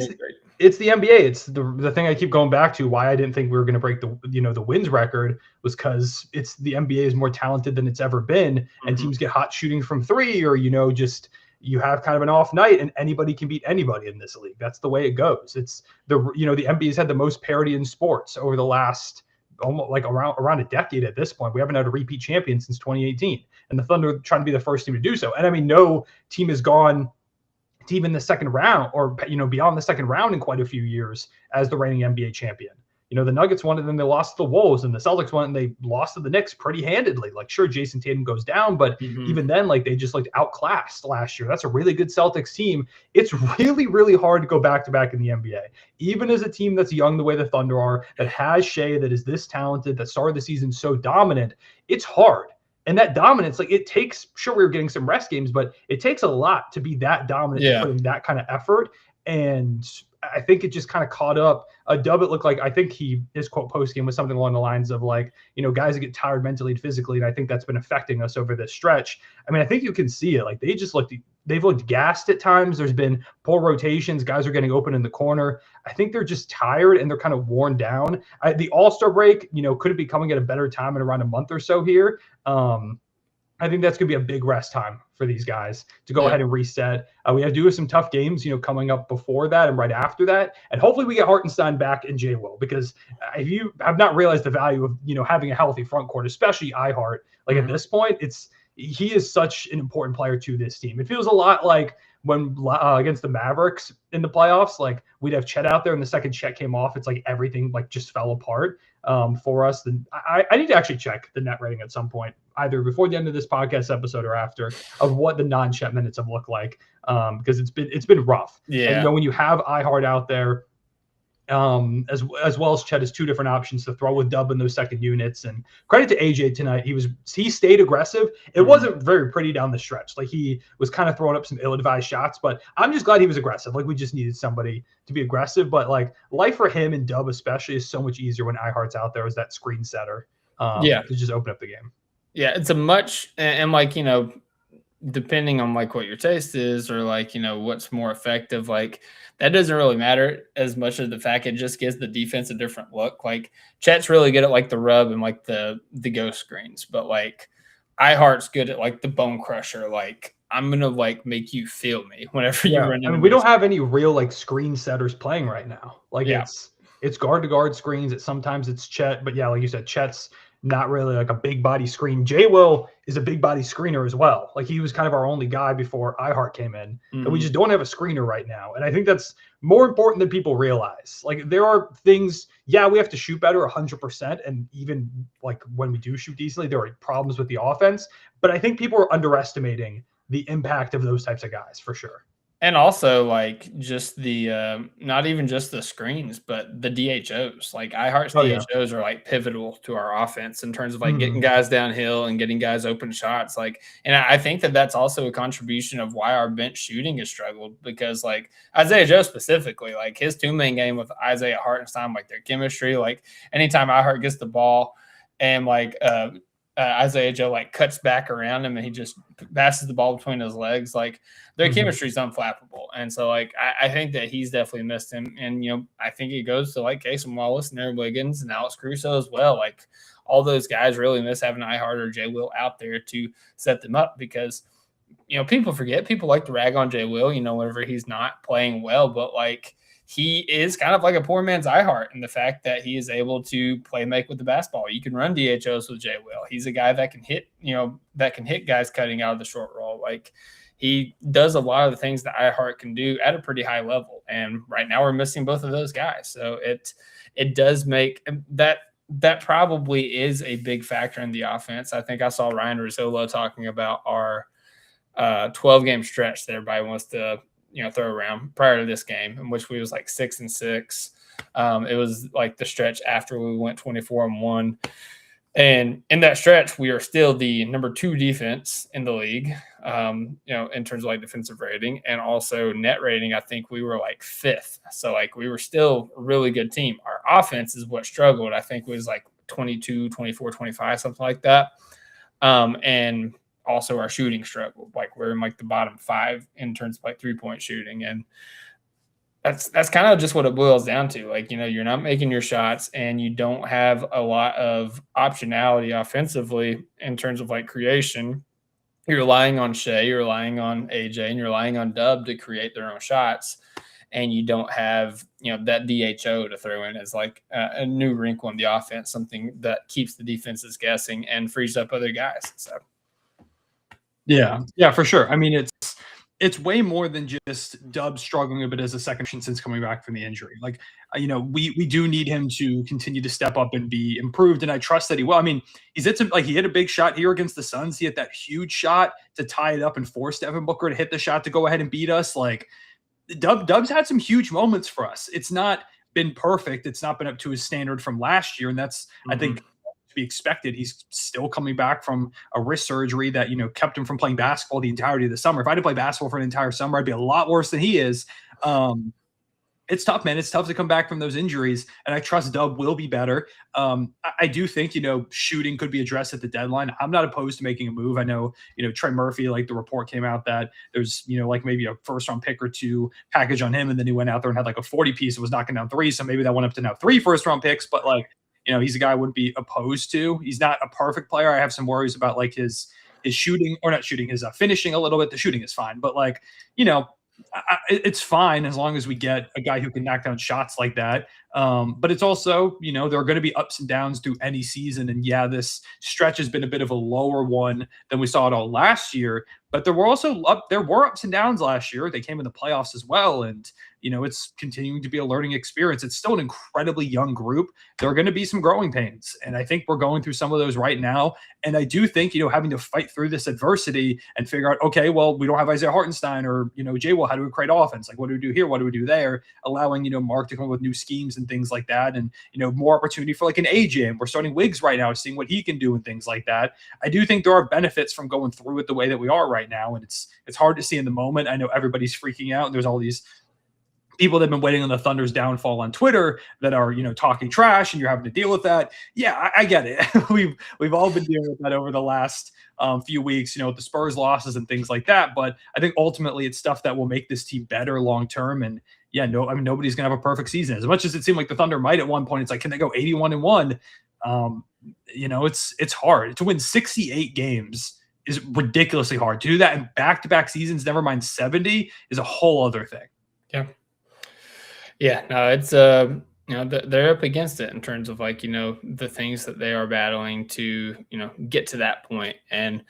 it's the NBA. It's the thing I keep going back to. Why I didn't think we were going to break the wins record was because it's the NBA is more talented than it's ever been, and teams get hot shooting from three, or just you have kind of an off night, and anybody can beat anybody in this league. That's the way it goes. It's the NBA's had the most parity in sports over the last almost like around a decade at this point. We haven't had a repeat champion since 2018, and the Thunder are trying to be the first team to do so. And I mean, no team has gone to even the second round or beyond the second round in quite a few years as the reigning NBA champion. The Nuggets won and then they lost to the Wolves, and the Celtics won and they lost to the Knicks pretty handedly. Like, sure, Jason Tatum goes down, but even then, like, they just outclassed last year. That's a really good Celtics team. It's really, really hard to go back-to-back in the NBA. Even as a team that's young the way the Thunder are, that has Shea, that is this talented, that started the season so dominant, it's hard. And that dominance, like, it takes, sure, we were getting some rest games, but it takes a lot to be that dominant, to put in that kind of effort. And I think it just kind of caught up. Dub, it looked like, I think his quote post game was something along the lines of like, guys that get tired mentally and physically, and I think that's been affecting us over this stretch. I mean, I think you can see it. Like they've looked gassed at times. There's been poor rotations. Guys are getting open in the corner. I think they're just tired and they're kind of worn down. The All-Star break, could it be coming at a better time in around a month or so here? I think that's going to be a big rest time for these guys to go ahead and reset. We have to do some tough games, coming up before that and right after that. And hopefully we get Hartenstein back and Jay Will, because if you have not realized the value of, having a healthy front court, especially iHeart, like at this point, he is such an important player to this team. It feels a lot like when against the Mavericks in the playoffs, like we'd have Chet out there and the second Chet came off, it's like everything like just fell apart for us. Then I need to actually check the net rating at some point, either before the end of this podcast episode or after, of what the non-Chet minutes have looked like, because it's been rough. Yeah. And when you have iHeart out there, as well as Chet has two different options to throw with Dub in those second units. And credit to AJ tonight. He stayed aggressive. It wasn't very pretty down the stretch. Like he was kind of throwing up some ill-advised shots, but I'm just glad he was aggressive. Like we just needed somebody to be aggressive, but like life for him and Dub especially is so much easier when iHeart's out there as that screen setter. To just open up the game. Yeah. It's a much, and like, depending on like what your taste is or like, what's more effective, like that doesn't really matter as much as the fact it just gives the defense a different look. Like Chet's really good at like the rub and like the ghost screens, but like iHeart's good at like the bone crusher. Like I'm going to like make you feel me whenever you run into we don't have any real like screen setters playing right now. Like it's guard to guard screens. Sometimes it's Chet, but yeah, like you said, Chet's not really like a big body screen. Jay Will is a big body screener as well. Like he was kind of our only guy before iHeart came in. And we just don't have a screener right now. And I think that's more important than people realize. Like there are things, we have to shoot better 100%. And even like when we do shoot decently, there are problems with the offense. But I think people are underestimating the impact of those types of guys for sure. And also like just the not even just the screens, but the DHOs. Like iHeart's DHOs are like pivotal to our offense in terms of like getting guys downhill and getting guys open shots. Like, and I think that that's also a contribution of why our bench shooting has struggled, because like Isaiah Joe specifically, like his two-man game with Isaiah Hartenstein, like their chemistry, like anytime iHeart gets the ball and like Isaiah Joe like cuts back around him and he just passes the ball between his legs, like their chemistry is unflappable. And so like I think that he's definitely missed him. And I think it goes to like Casey Wallace and Aaron Wiggins and Alex Caruso as well. Like all those guys really miss having iHeart or Jay Will out there to set them up, because people forget, people like to rag on Jay Will, whenever he's not playing well, but like he is kind of like a poor man's iHeart in the fact that he is able to play make with the basketball. You can run DHOs with Jay Will. He's a guy that can hit, that can hit guys cutting out of the short roll. Like he does a lot of the things that iHeart can do at a pretty high level. And right now we're missing both of those guys. So it does make that probably is a big factor in the offense. I think I saw Ryan Rizzolo talking about our 12-game stretch that everybody wants to throw around prior to this game, in which we was like 6-6. It was like the stretch after we went 24-1. And in that stretch, we are still the number 2 defense in the league, in terms of like defensive rating, and also net rating. I think we were like 5th. So like we were still a really good team. Our offense is what struggled. I think it was like 22, 24, 25, something like that. And also our shooting struggled. Like we're in like the bottom 5 in terms of like 3-point shooting. And that's kind of just what it boils down to. Like, you're not making your shots and you don't have a lot of optionality offensively in terms of like creation. You're relying on Shea, you're relying on AJ, and you're relying on Dub to create their own shots. And you don't have, that DHO to throw in as like a new wrinkle in the offense, something that keeps the defenses guessing and frees up other guys. So. Yeah, for sure. I mean, it's way more than just Dub struggling a bit as a second since coming back from the injury. Like, we do need him to continue to step up and be improved, and I trust that he will. I mean, he hit a big shot here against the Suns. He hit that huge shot to tie it up and force Devin Booker to hit the shot to go ahead and beat us. Like, Dub's had some huge moments for us. It's not been perfect. It's not been up to his standard from last year, and that's I think be expected. He's still coming back from a wrist surgery that kept him from playing basketball the entirety of the summer. If I had to play basketball for an entire summer, I'd be a lot worse than he is. it's tough, man. It's tough to come back from those injuries, and I trust Dub will be better. I do think, shooting could be addressed at the deadline. I'm not opposed to making a move. I know, Trey Murphy, like the report came out that there's, like maybe a first round pick or two package on him. And then he went out there and had like a 40 piece and was knocking down 3. So maybe that went up to now 3 first round picks, but like, he's a guy I wouldn't be opposed to. He's not a perfect player. I have some worries about like his shooting, or not shooting, his finishing a little bit. The shooting is fine, but like, it's fine as long as we get a guy who can knock down shots like that. But it's also, there are going to be ups and downs through any season. And yeah, this stretch has been a bit of a lower one than we saw it all last year. But there were ups and downs last year. They came in the playoffs as well. And, it's continuing to be a learning experience. It's still an incredibly young group. There are going to be some growing pains. And I think we're going through some of those right now. And I do think, having to fight through this adversity and figure out, okay, well, we don't have Isaiah Hartenstein or, Jay Will, how do we create offense? Like, what do we do here? What do we do there? Allowing, Mark to come up with new schemes and things like that. And, more opportunity for like an AJ. And we're starting Wiggs right now, seeing what he can do and things like that. I do think there are benefits from going through it the way that we are right now. And it's hard to see in the moment. I know everybody's freaking out. And there's all these people that have been waiting on the Thunder's downfall on Twitter that are, talking trash, and you're having to deal with that. Yeah, I get it. We've all been dealing with that over the last few weeks, with the Spurs losses and things like that. But I think ultimately it's stuff that will make this team better long term. And yeah, nobody's gonna have a perfect season. As much as it seemed like the Thunder might at one point, it's like, can they go 81-1? It's hard to win 68 games. Is ridiculously hard. To do that in back-to-back seasons, never mind 70, is a whole other thing. Yeah. Yeah, no, it's they're up against it in terms of like, the things that they are battling to, get to that point. And,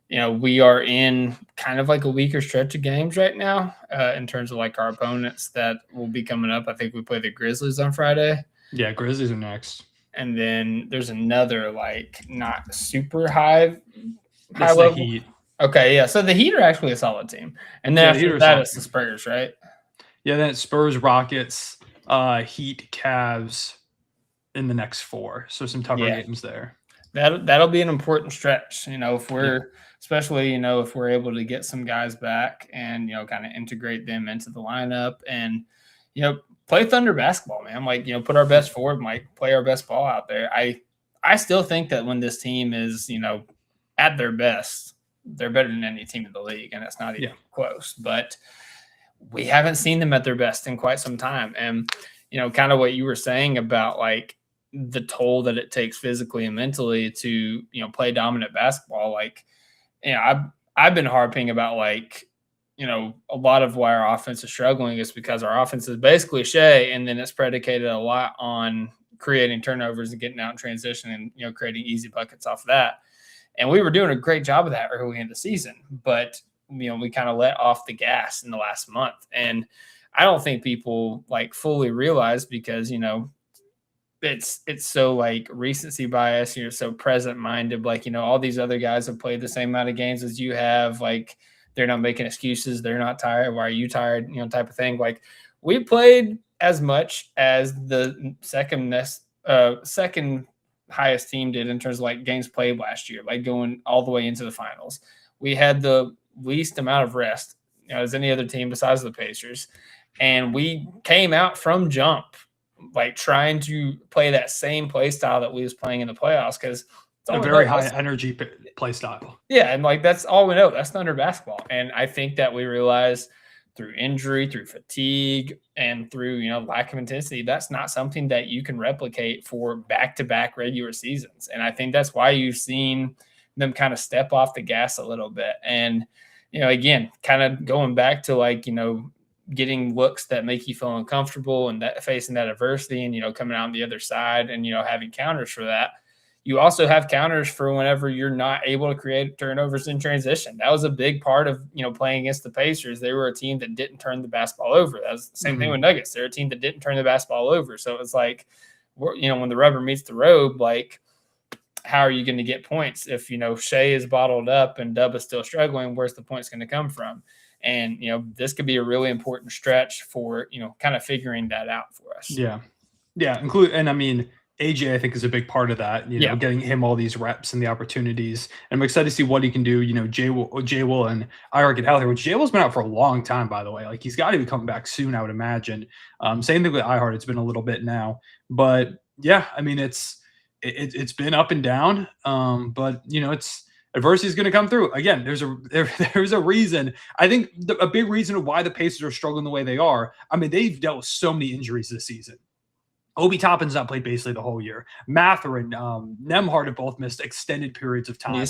we are in kind of like a weaker stretch of games right now in terms of like our opponents that will be coming up. I think we play the Grizzlies on Friday. Yeah, Grizzlies are next. And then there's another like not super high That's level. the Heat. Okay, yeah. So the Heat are actually a solid team. And then after that, it's the Spurs, right? Yeah, then it's Spurs, Rockets, Heat, Cavs in the next 4. So some tougher games there. That'll be an important stretch, if we're especially, if we're able to get some guys back and, kind of integrate them into the lineup and, play Thunder basketball, man. Like, put our best forward, like play our best ball out there. I still think that when this team is, at their best, they're better than any team in the league, and it's not even close. But we haven't seen them at their best in quite some time. And, kind of what you were saying about like the toll that it takes physically and mentally to, play dominant basketball. Like, I've been harping about like, a lot of why our offense is struggling is because our offense is basically Shea, and then it's predicated a lot on creating turnovers and getting out in transition and, creating easy buckets off of that. And we were doing a great job of that early in the season, but we kind of let off the gas in the last month. And I don't think people like fully realize because, it's so like recency bias. You're so present minded. Like, all these other guys have played the same amount of games as you have. Like, they're not making excuses. They're not tired. Why are you tired? Type of thing. Like, we played as much as the second highest team did in terms of like games played last year, like going all the way into the finals. We had the least amount of rest as any other team besides the Pacers. And we came out from jump, like trying to play that same play style that we was playing in the playoffs. Cause it's a very high energy play style. Yeah. And like, that's all we know. That's Thunder basketball. And I think that we realize through injury, through fatigue, and through, lack of intensity, that's not something that you can replicate for back-to-back regular seasons. And I think that's why you've seen them kind of step off the gas a little bit. And, again, kind of going back to like, getting looks that make you feel uncomfortable and that facing that adversity and, coming out on the other side and, having counters for that. You also have counters for whenever you're not able to create turnovers in transition. That was a big part of, playing against the Pacers. They were a team that didn't turn the basketball over. That was the same thing with Nuggets. They're a team that didn't turn the basketball over. So it's like, when the rubber meets the road, like, how are you going to get points if, Shea is bottled up and Dub is still struggling? Where's the points going to come from? And, this could be a really important stretch for, kind of figuring that out for us. Yeah. Yeah. And I mean, AJ, I think, is a big part of that, Yeah. getting him all these reps and the opportunities. And I'm excited to see what he can do. Jay Will and Ira get healthier, which Jay Will's been out for a long time, by the way. Like, he's got to be coming back soon, I would imagine. Same thing with iHeart. It's been a little bit now. But, yeah, I mean, it's been up and down. But, adversity is going to come through. Again, there's a reason. I think a big reason why the Pacers are struggling the way they are. I mean, they've dealt with so many injuries this season. Obi Toppin's not played basically the whole year. Mathurin, Nembhard have both missed extended periods of time.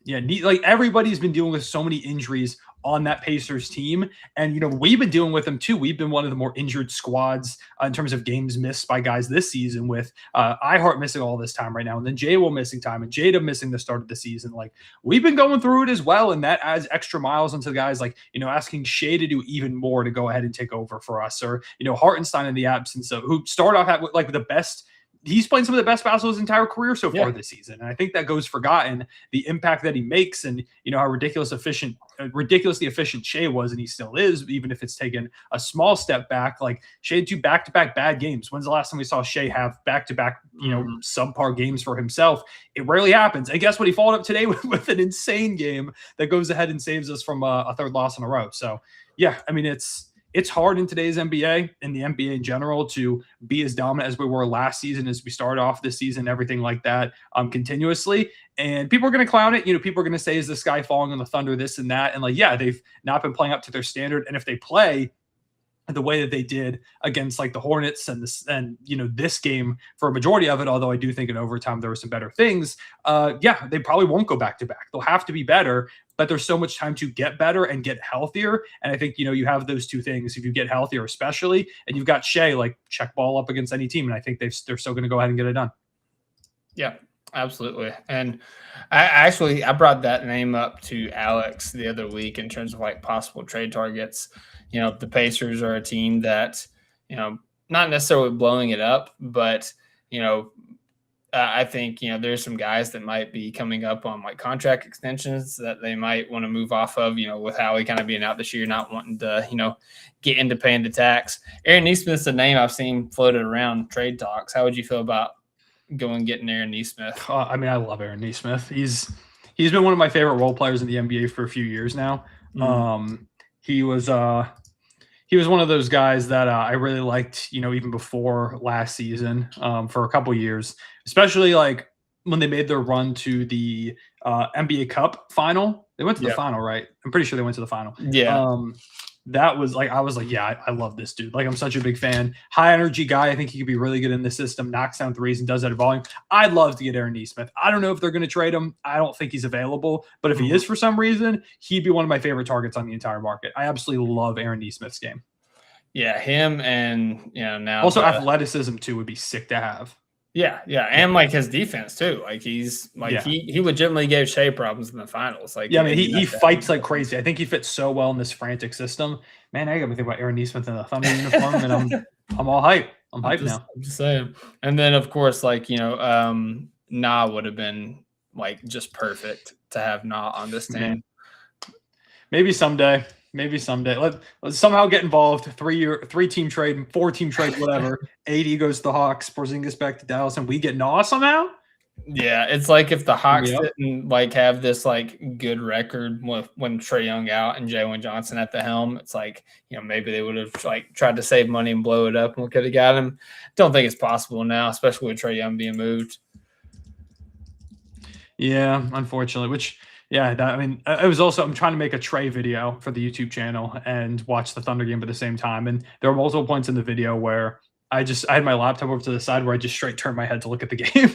Everybody's been dealing with so many injuries on that Pacers team. And, we've been dealing with them too. We've been one of the more injured squads in terms of games missed by guys this season, with iHeart missing all this time right now. And then Jay Will missing time and Jada missing the start of the season. Like, we've been going through it as well. And that adds extra miles onto the guys, like, asking Shea to do even more to go ahead and take over for us, or, Hartenstein in the absence of, who started off at like the best. He's playing some of the best basketball his entire career so far this season. And I think that goes forgotten, the impact that he makes, and, how ridiculously efficient Shea was, and he still is, even if it's taken a small step back. Like, Shea had 2 back-to-back bad games. When's the last time we saw Shea have back-to-back, subpar games for himself? It rarely happens. And guess what? He followed up today with an insane game that goes ahead and saves us from a third loss in a row. So, yeah, I mean, it's hard in today's NBA and the NBA in general to be as dominant as we were last season, as we started off this season, everything like that, continuously. And people are going to clown it. People are going to say, is the sky falling on the Thunder, this and that? And they've not been playing up to their standard. And if they play the way that they did against like the Hornets and this game for a majority of it, although I do think in overtime there were some better things, they probably won't go back to back. They'll have to be better, but there's so much time to get better and get healthier. And I think, you have those two things. If you get healthier, especially, and you've got Shea, like, check ball up against any team. And I think they're still going to go ahead and get it done. Yeah, absolutely. And I brought that name up to Alex the other week in terms of like possible trade targets. The Pacers are a team that, not necessarily blowing it up, but, I think, there's some guys that might be coming up on like contract extensions that they might want to move off of, with Howie kind of being out this year, not wanting to, get into paying the tax. Aaron Nesmith's a name I've seen floated around trade talks. How would you feel about getting Aaron Nesmith? I mean, I love Aaron Nesmith. He's been one of my favorite role players in the NBA for a few years now. He was one of those guys that I really liked, even before last season, for a couple years, especially like when they made their run to the NBA Cup final. They went to the final, right? I'm pretty sure they went to the final. Yeah. That was like, I was like, yeah, I love this dude. Like, I'm such a big fan. High energy guy. I think he could be really good in the system, knocks down threes and does that at volume. I'd love to get Aaron Nesmith. I don't know if they're going to trade him. I don't think he's available, but if he is for some reason, he'd be one of my favorite targets on the entire market. I absolutely love Aaron Nesmith's game. Yeah, him, and now also athleticism too would be sick to have. Yeah, and like his defense too. Like he's like he legitimately gave Shea problems in the finals. Like I mean he fights like crazy. I think he fits so well in this frantic system. Man, I got me thinking about Aaron Nesmith in the Thunder uniform, and I'm all hyped. I'm hyped now. I'm just saying. And then of course, like Na would have been like just perfect to have Na on this team. Maybe someday. Let's somehow get involved. 3-team trade, 4-team trade, whatever. AD goes to the Hawks, Porzingis back to Dallas, and we get Na somehow. Yeah, it's like if the Hawks didn't like have this like good record when Trae Young out and Jalen Johnson at the helm, it's like maybe they would have like tried to save money and blow it up, and we could have got him. Don't think it's possible now, especially with Trae Young being moved. Yeah, unfortunately, which. Yeah, it was also, I'm trying to make a Trae video for the YouTube channel and watch the Thunder game at the same time. And there were multiple points in the video where I had my laptop over to the side where I just straight turned my head to look at the game.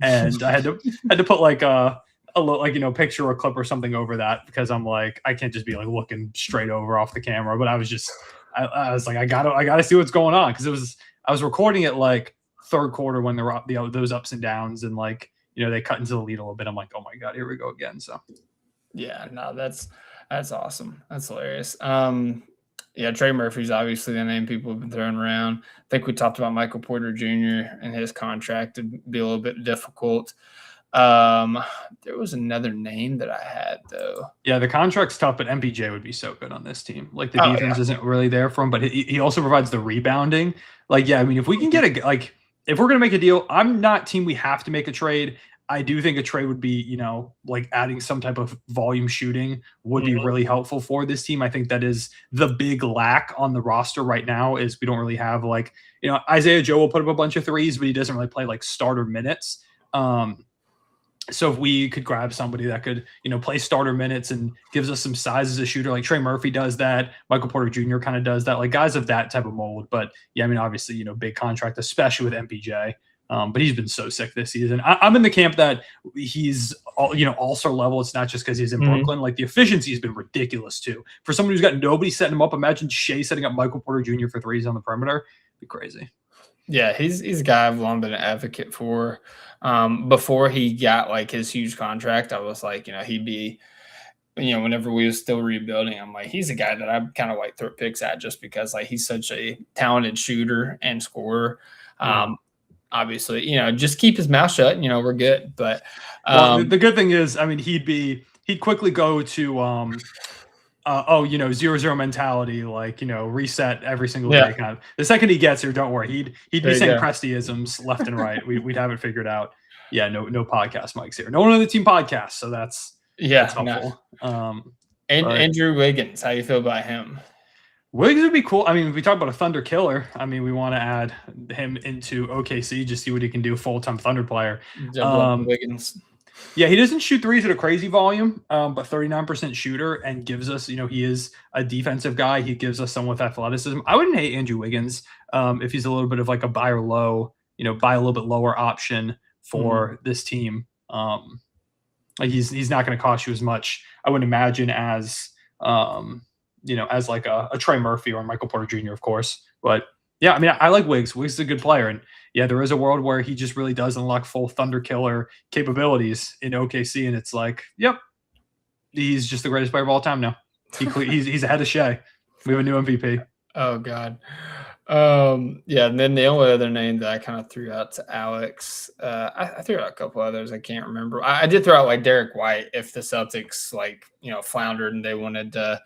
And I had to put like a picture or a clip or something over that, because I'm like, I can't just be like looking straight over off the camera. But I was just, I was like, I gotta see what's going on. Cause I was recording it like third quarter when there were those ups and downs, and like, they cut into the lead a little bit. I'm like, oh my God, here we go again. So, yeah, no, that's awesome. That's hilarious. Trey Murphy's obviously the name people have been throwing around. I think we talked about Michael Porter Jr. and his contract to be a little bit difficult. There was another name that I had though. Yeah, the contract's tough, but MPJ would be so good on this team. Like the defense isn't really there for him, but he also provides the rebounding. Like, yeah, I mean, if we can get if we're going to make a deal, I'm not team we have to make a trade. I do think a trade would be, like adding some type of volume shooting would be really helpful for this team. I think that is the big lack on the roster right now is we don't really have like, Isaiah Joe will put up a bunch of threes, but he doesn't really play like starter minutes. So if we could grab somebody that could, play starter minutes and gives us some size as a shooter, like Trey Murphy does that, Michael Porter Jr. kind of does that, like guys of that type of mold. But yeah, I mean, obviously, big contract, especially with MPJ. But he's been so sick this season. I'm in the camp that he's all-star level. It's not just because he's in Brooklyn. Like the efficiency has been ridiculous too. For someone who's got nobody setting him up, imagine Shea setting up Michael Porter Jr. for threes on the perimeter. It'd be crazy. Yeah, he's a guy I've long been an advocate for. Before he got like his huge contract, I was like, he'd be, whenever we was still rebuilding, I'm like, he's a guy that I kind of like throw picks at just because like he's such a talented shooter and scorer. Obviously, just keep his mouth shut. We're good. But the good thing is, I mean, he'd quickly go to 0-0 mentality, like, reset every single day. Kind of. The second he gets here, don't worry, he'd be saying Presti-isms left and right. We'd have it figured out. Yeah, no podcast mics here. No one on the team podcast, so that's helpful. Andrew Wiggins, how you feel about him? Wiggins would be cool. I mean, if we talk about a Thunder killer, I mean, we want to add him into OKC, just see what he can do, full-time Thunder player. Wiggins. Yeah, he doesn't shoot threes at a crazy volume, but 39% shooter and gives us, he is a defensive guy. He gives us someone with athleticism. I wouldn't hate Andrew Wiggins if he's a little bit of like a buy or low, buy a little bit lower option for this team. Like he's not going to cost you as much, I would imagine, as as like a Trey Murphy or Michael Porter Jr., of course. But yeah, I mean, I like Wiggs. Wiggs is a good player. And yeah, there is a world where he just really does unlock full Thunder killer capabilities in OKC. And it's like, yep, he's just the greatest player of all time now. He's ahead of Shea. We have a new MVP. Oh, God. Yeah, and then the only other name that I kind of threw out to Alex, I threw out a couple others. I can't remember. I did throw out like Derek White if the Celtics floundered and they wanted to,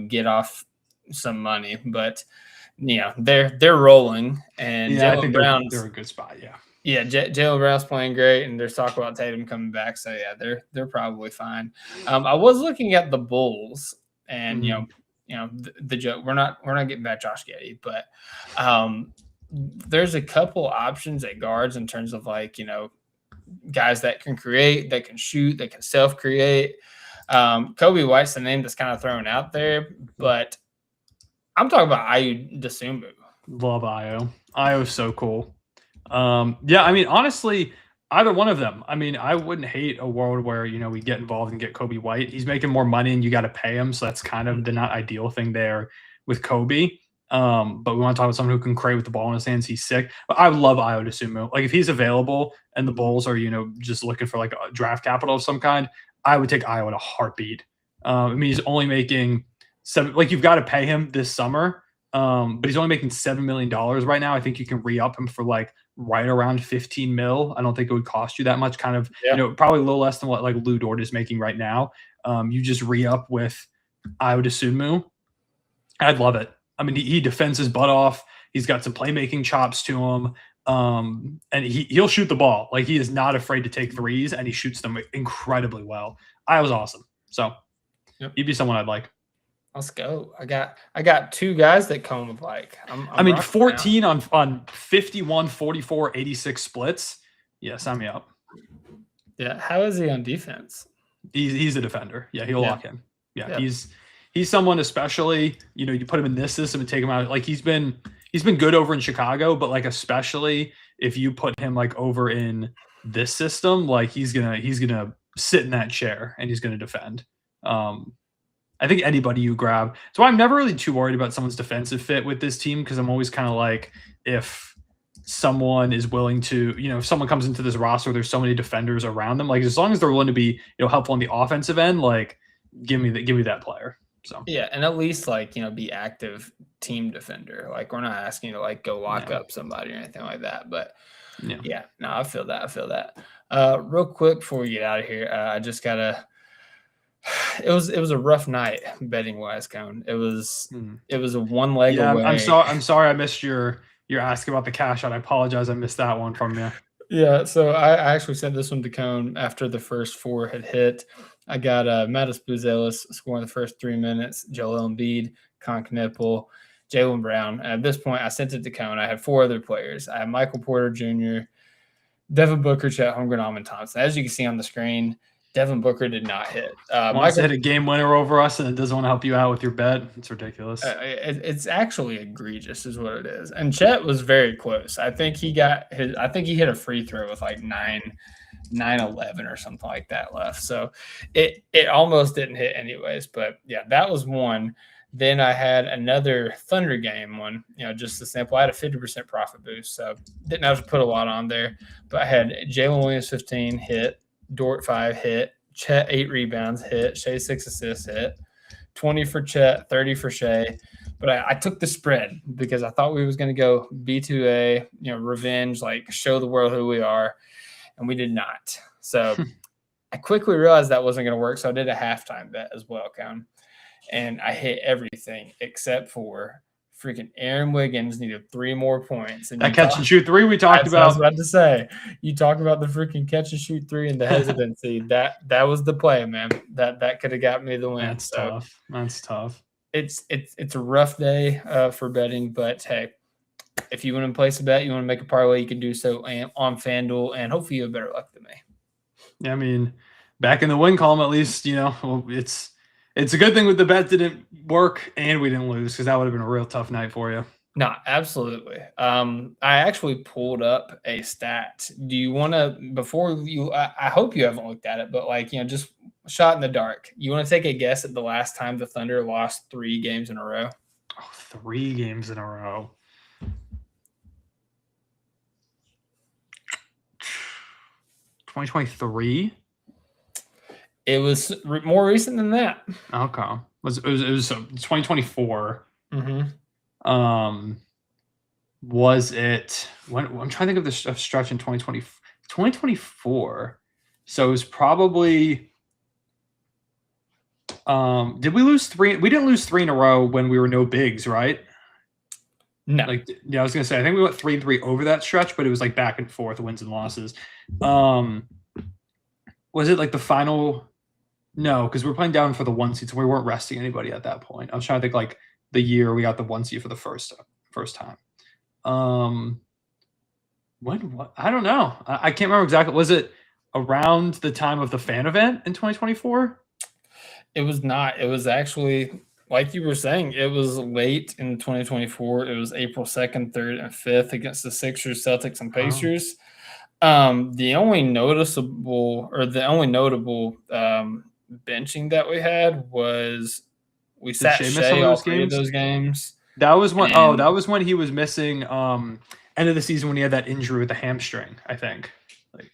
get off some money, but they're rolling, and Jaylen Brown's they're a good spot. Yeah, Jaylen Brown's playing great, and there's talk about Tatum coming back. So yeah, they're probably fine. I was looking at the Bulls, and the joke. We're not getting back Josh Giddey, but there's a couple options at guards in terms of like guys that can create, that can shoot, that can self-create. Kobe White's the name that's kind of thrown out there, but I'm talking about Ayu Dosunmu. Love Ayo. Ayo's so cool. Yeah, I mean, honestly, either one of them. I mean, I wouldn't hate a world where, we get involved and get Kobe White. He's making more money and you got to pay him. So that's kind of the not ideal thing there with Kobe. But we want to talk about someone who can create with the ball in his hands. He's sick. But I would love Ayo Dosunmu. Like if he's available and the Bulls are, just looking for like a draft capital of some kind, I would take Ayo in a heartbeat. I mean, he's only making you've got to pay him this summer. But he's only making $7 million right now. I think you can re-up him for like right around 15 mil. I don't think it would cost you that much. Kind of, probably a little less than what like Lou Dort is making right now. You just re-up with Ayo Dosunmu. I'd love it. I mean, he defends his butt off. He's got some playmaking chops to him. And he'll shoot the ball. Like he is not afraid to take threes, and he shoots them incredibly well. Ayo's awesome. So he'd be someone I'd like. Let's go. I got two guys that come with like. I mean, 14 on 51, 44, 86 splits. Yeah, sign me up. Yeah, how is he on defense? He's a defender. Yeah, he'll lock in. Yeah, he's someone, especially you put him in this system and take him out. Like he's been good over in Chicago, but like especially if you put him like over in this system, like he's gonna sit in that chair and he's gonna defend. I think anybody you grab. So I'm never really too worried about someone's defensive fit with this team because I'm always kind of like, if someone is willing to, if someone comes into this roster, there's so many defenders around them. Like as long as they're willing to be, helpful on the offensive end, like give me that player. So yeah, and at least like be active team defender. Like we're not asking you to like go lock up somebody or anything like that. But yeah, no, I feel that. Real quick before we get out of here, I just gotta. It was a rough night betting wise, Cone. It was a one leg away. I'm sorry I missed your you're asking about the cash out. I apologize. I missed that one from you. Yeah, so I actually sent this one to Cone after the first 4 had hit. I got Mattis Buzelis scoring the first 3 minutes, Joel Embiid, Con Knipple, Jaylen Brown. At this point, I sent it to Cone. I had 4 other players. I had Michael Porter Jr., Devin Booker, Chet Holmgren, Almond Thompson. As you can see on the screen, Devin Booker did not hit. Wants to hit a game winner over us, and it doesn't want to help you out with your bet. It's ridiculous. It's actually egregious, is what it is. And Chet was very close. I think he hit a free throw with like 9-11 or something like that left. So it almost didn't hit anyways. But yeah, that was one. Then I had another Thunder game one, just a sample. I had a 50% profit boost, so didn't have to put a lot on there. But I had Jalen Williams 15 hit, Dort 5 hit, Chet 8 rebounds hit, Shea 6 assists hit, 20 for Chet, 30 for Shea. But I took the spread because I thought we was going to go B2A, revenge, like show the world who we are, and we did not. So I quickly realized that wasn't going to work, so I did a halftime bet as well, Count. And I hit everything except for freaking Aaron Wiggins needed 3 more points. And that catch and shoot 3 we talked about. I was about to say, you talk about the freaking catch and shoot 3 and the hesitancy. that was the play, man. That could have got me the win. That's tough. That's tough. It's a rough day for betting, but hey, if you want to place a bet, you want to make a parlay, you can do so on FanDuel, and hopefully you have better luck than me. Yeah, I mean, back in the win column, at least, it's a good thing with the bet didn't work and we didn't lose, because that would have been a real tough night for you. No, absolutely. I actually pulled up a stat. Do you want to, before you, I hope you haven't looked at it, but just shot in the dark. You want to take a guess at the last time the Thunder lost 3 games in a row? Oh, 3 games in a row. 2023? It was more recent than that. Okay. It was 2024. Mm-hmm. Was it when I'm trying to think of the stretch in 2024. So it was probably did we lose 3? We didn't lose 3 in a row when we were no bigs, right? No. I was gonna say I think we went 3-3 over that stretch, but it was like back and forth, wins and losses. Was it like the final? No, because we're playing down for the 1 seed, so we weren't resting anybody at that point. I was trying to think like the year we got the 1 seed for the first time. What? I don't know. I can't remember exactly. Was it around the time of the fan event in 2024? It was not. It was actually, like you were saying, it was late in 2024. It was April 2nd, 3rd, and 5th against the Sixers, Celtics, and Pacers. The only notable benching that we had was we sat Shea all 3 of those games. That was when that was when he was missing end of the season when he had that injury with the hamstring, I think.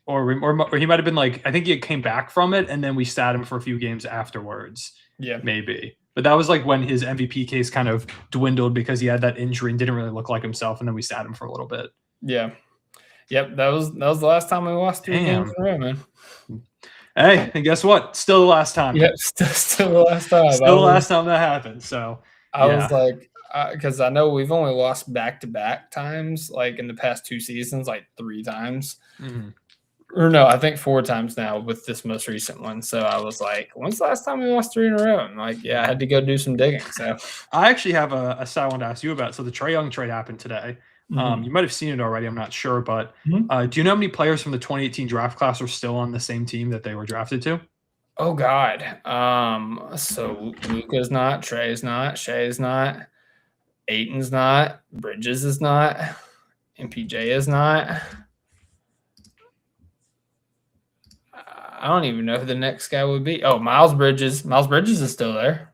Or he might have been I think he came back from it and then we sat him for a few games afterwards. Yeah. Maybe. But that was when his MVP case kind of dwindled because he had that injury and didn't really look like himself, and then we sat him for a little bit. Yeah. Yep, that was the last time we lost 3 games in a row, man. Hey, and guess what? Still the last time. Yep, still the last time. Still the last time that happened. So I was like, because I know we've only lost back-to-back times, in the past 2 seasons, 3 times. Mm-hmm. Or no, I think 4 times now with this most recent one. So I was like, when's the last time we lost 3 in a row? And I had to go do some digging. So I actually have a stat I wanted to ask you about. So the Trae Young trade happened today. Mm-hmm. You might have seen it already. I'm not sure, but do you know how many players from the 2018 draft class are still on the same team that they were drafted to? Oh God. So Luka's not, Trey's not, Shea's not, Ayton's not, Bridges is not, MPJ is not. I don't even know who the next guy would be. Oh, Miles Bridges. Miles Bridges is still there.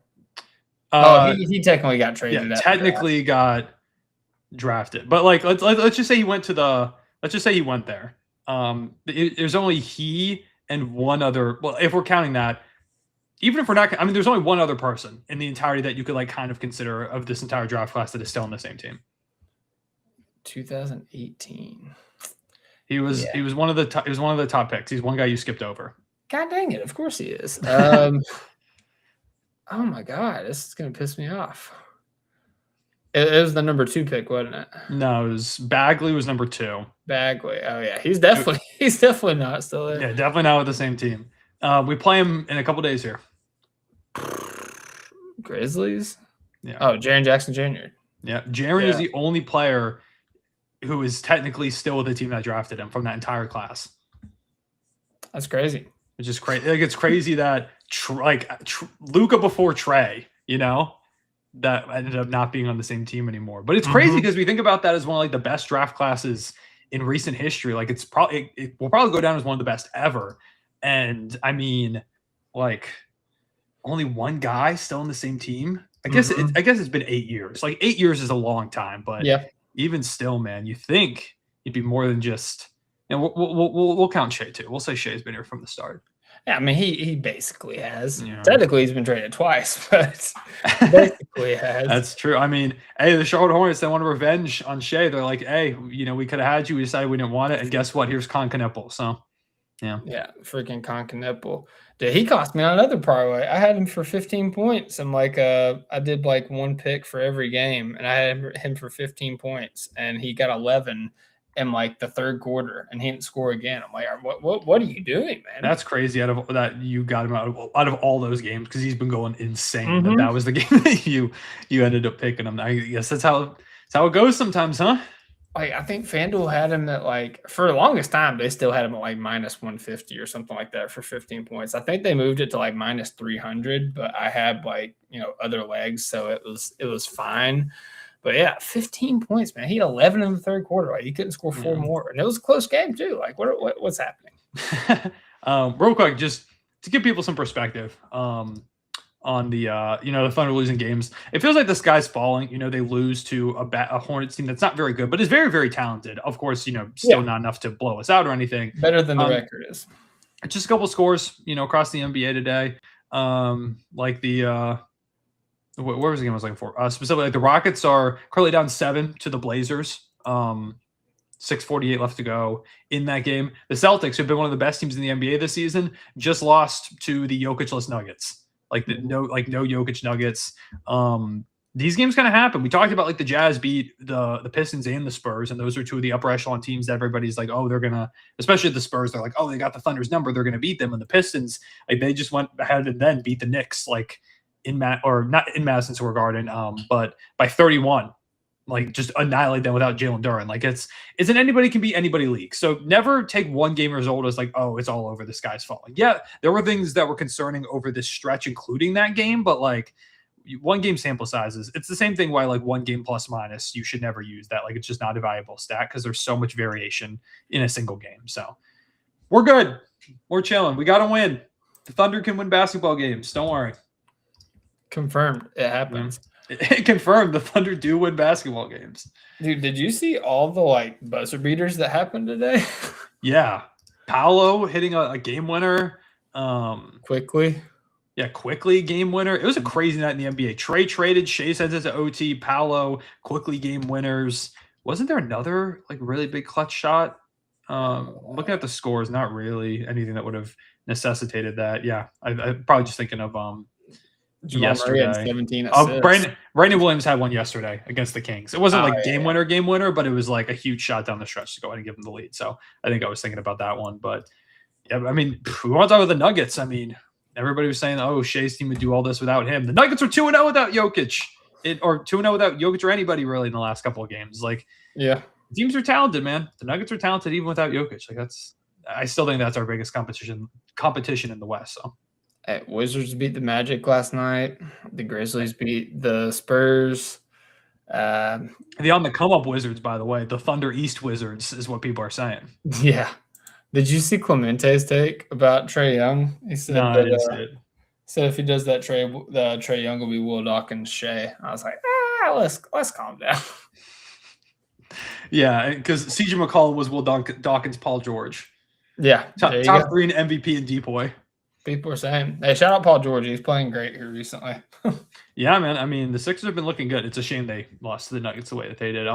He technically got traded. Yeah, technically got drafted, but let's just say he went to let's just say he went there. There's only he and one other. Well, if we're counting that, even if we're not, there's only one other person in the entirety that you could kind of consider of this entire draft class that is still on the same team. 2018. He was one of the top picks. He's one guy you skipped over. God dang it! Of course he is. Oh my God, this is gonna piss me off. It was the number 2 pick, wasn't it? No, it was Bagley was number 2. Bagley. Oh yeah, he's definitely not still there. Yeah, definitely not with the same team. We play him in a couple days here. Grizzlies. Yeah. Oh, Jaren Jackson Jr. Yeah, Jaren is the only player who is technically still with the team that drafted him from that entire class. That's crazy. Which is crazy. Like it's crazy that Luka before Trey, that ended up not being on the same team anymore. But it's crazy because we think about that as one of like the best draft classes in recent history. Like it will probably go down as one of the best ever. And I mean, like only one guy still on the same team. I guess it's been 8 years. Like 8 years is a long time, but even still, man, you think it'd be more than just. And we'll count Shea too. We'll say Shea's been here from the start. Yeah, I mean he basically has. Yeah. Technically, he's been traded twice, but basically has. That's true. I mean, hey, the Charlotte Hornets, they want revenge on Shea. They're like, hey, we could have had you. We decided we didn't want it, and guess what? Here's Con Knuppel. So, yeah, freaking Con Knuppel. Dude, he cost me on another parlay. I had him for 15 points. I'm like, I did like one pick for every game, and I had him for 15 points, and he got 11. In like the third quarter, and he didn't score again. I'm like, what are you doing, man? That's crazy. Out of that, you got him out of all those games because he's been going insane. That was the game that you ended up picking him. I guess that's how it goes sometimes, huh? Like I think FanDuel had him at like for the longest time they still had him at like minus 150 or something like that for 15 points. I think they moved it to like minus 300, but I had like other legs, so it was fine. But yeah, 15 points, man. He had 11 in the third quarter. Like he couldn't score 4 more, and it was a close game too. Like what's happening? Real quick, just to give people some perspective on the the Thunder losing games. It feels like the sky's falling. They lose to a Hornets team that's not very good, but is very very talented. Of course, still not enough to blow us out or anything. Better than the record is. Just a couple scores, across the NBA today. Like the. Where was the game I was looking for? Specifically, like the Rockets are currently down 7 to the Blazers. 6:48 left to go in that game. The Celtics, who've been one of the best teams in the NBA this season, just lost to the Jokic-less Nuggets. No Jokic Nuggets. These games kind of happen. We talked about like the Jazz beat the Pistons and the Spurs, and those are two of the upper echelon teams that everybody's like, oh, they're gonna, especially the Spurs, they're like, oh, they got the Thunder's number, they're gonna beat them. And the Pistons, like they just went ahead and then beat the Knicks, like not in Madison Square Garden, but by 31, like just annihilate them without Jalen Duren. Like it's an anybody can beat anybody league. So never take one game result as like, oh, it's all over, the sky's falling. Yeah, there were things that were concerning over this stretch, including that game, but like one game sample sizes, it's the same thing why like one game plus minus, you should never use that. Like it's just not a valuable stat because there's so much variation in a single game. So we're good. We're chilling. We got to win. The Thunder can win basketball games. Don't worry. Confirmed. It happens. It confirmed the Thunder do win basketball games. Dude, did you see all the like buzzer beaters that happened today? Yeah. Paolo hitting a game winner. Quickly. Yeah, quickly game winner. It was a crazy night in the NBA. Trey traded. Shea sends it to OT. Paolo quickly game winners. Wasn't there another like really big clutch shot? Looking at the scores, not really anything that would have necessitated that. Yeah, I'm probably just thinking of yesterday. 17 assists. Brandon Williams had one yesterday against the Kings. It wasn't game winner, but it was like a huge shot down the stretch to go ahead and give them the lead. So I think I was thinking about that one. But yeah, I mean, we want to talk about the Nuggets. I mean, everybody was saying, oh, Shea's team would do all this without him. The Nuggets are 2-0 without Jokic. Or 2-0 without Jokic or anybody really in the last couple of games. Like, yeah, teams are talented, man. The Nuggets are talented even without Jokic. Like I still think that's our biggest competition in the West. So. Hey, Wizards beat the Magic last night. The Grizzlies beat the Spurs. The on the come up Wizards, by the way, the Thunder East Wizards is what people are saying. Yeah. Did you see Clemente's take about Trae Young? He said no, I didn't see it. Said if he does that, Trae Young will be Will Dawkins Shea. I was like, let's calm down. Yeah, because CJ McCollum was Will Dawkins, Paul George. Yeah, top 3 in MVP and D-Boy. People are saying, hey, shout out Paul George. He's playing great here recently. Yeah, man. I mean, the Sixers have been looking good. It's a shame they lost to the Nuggets the way that they did.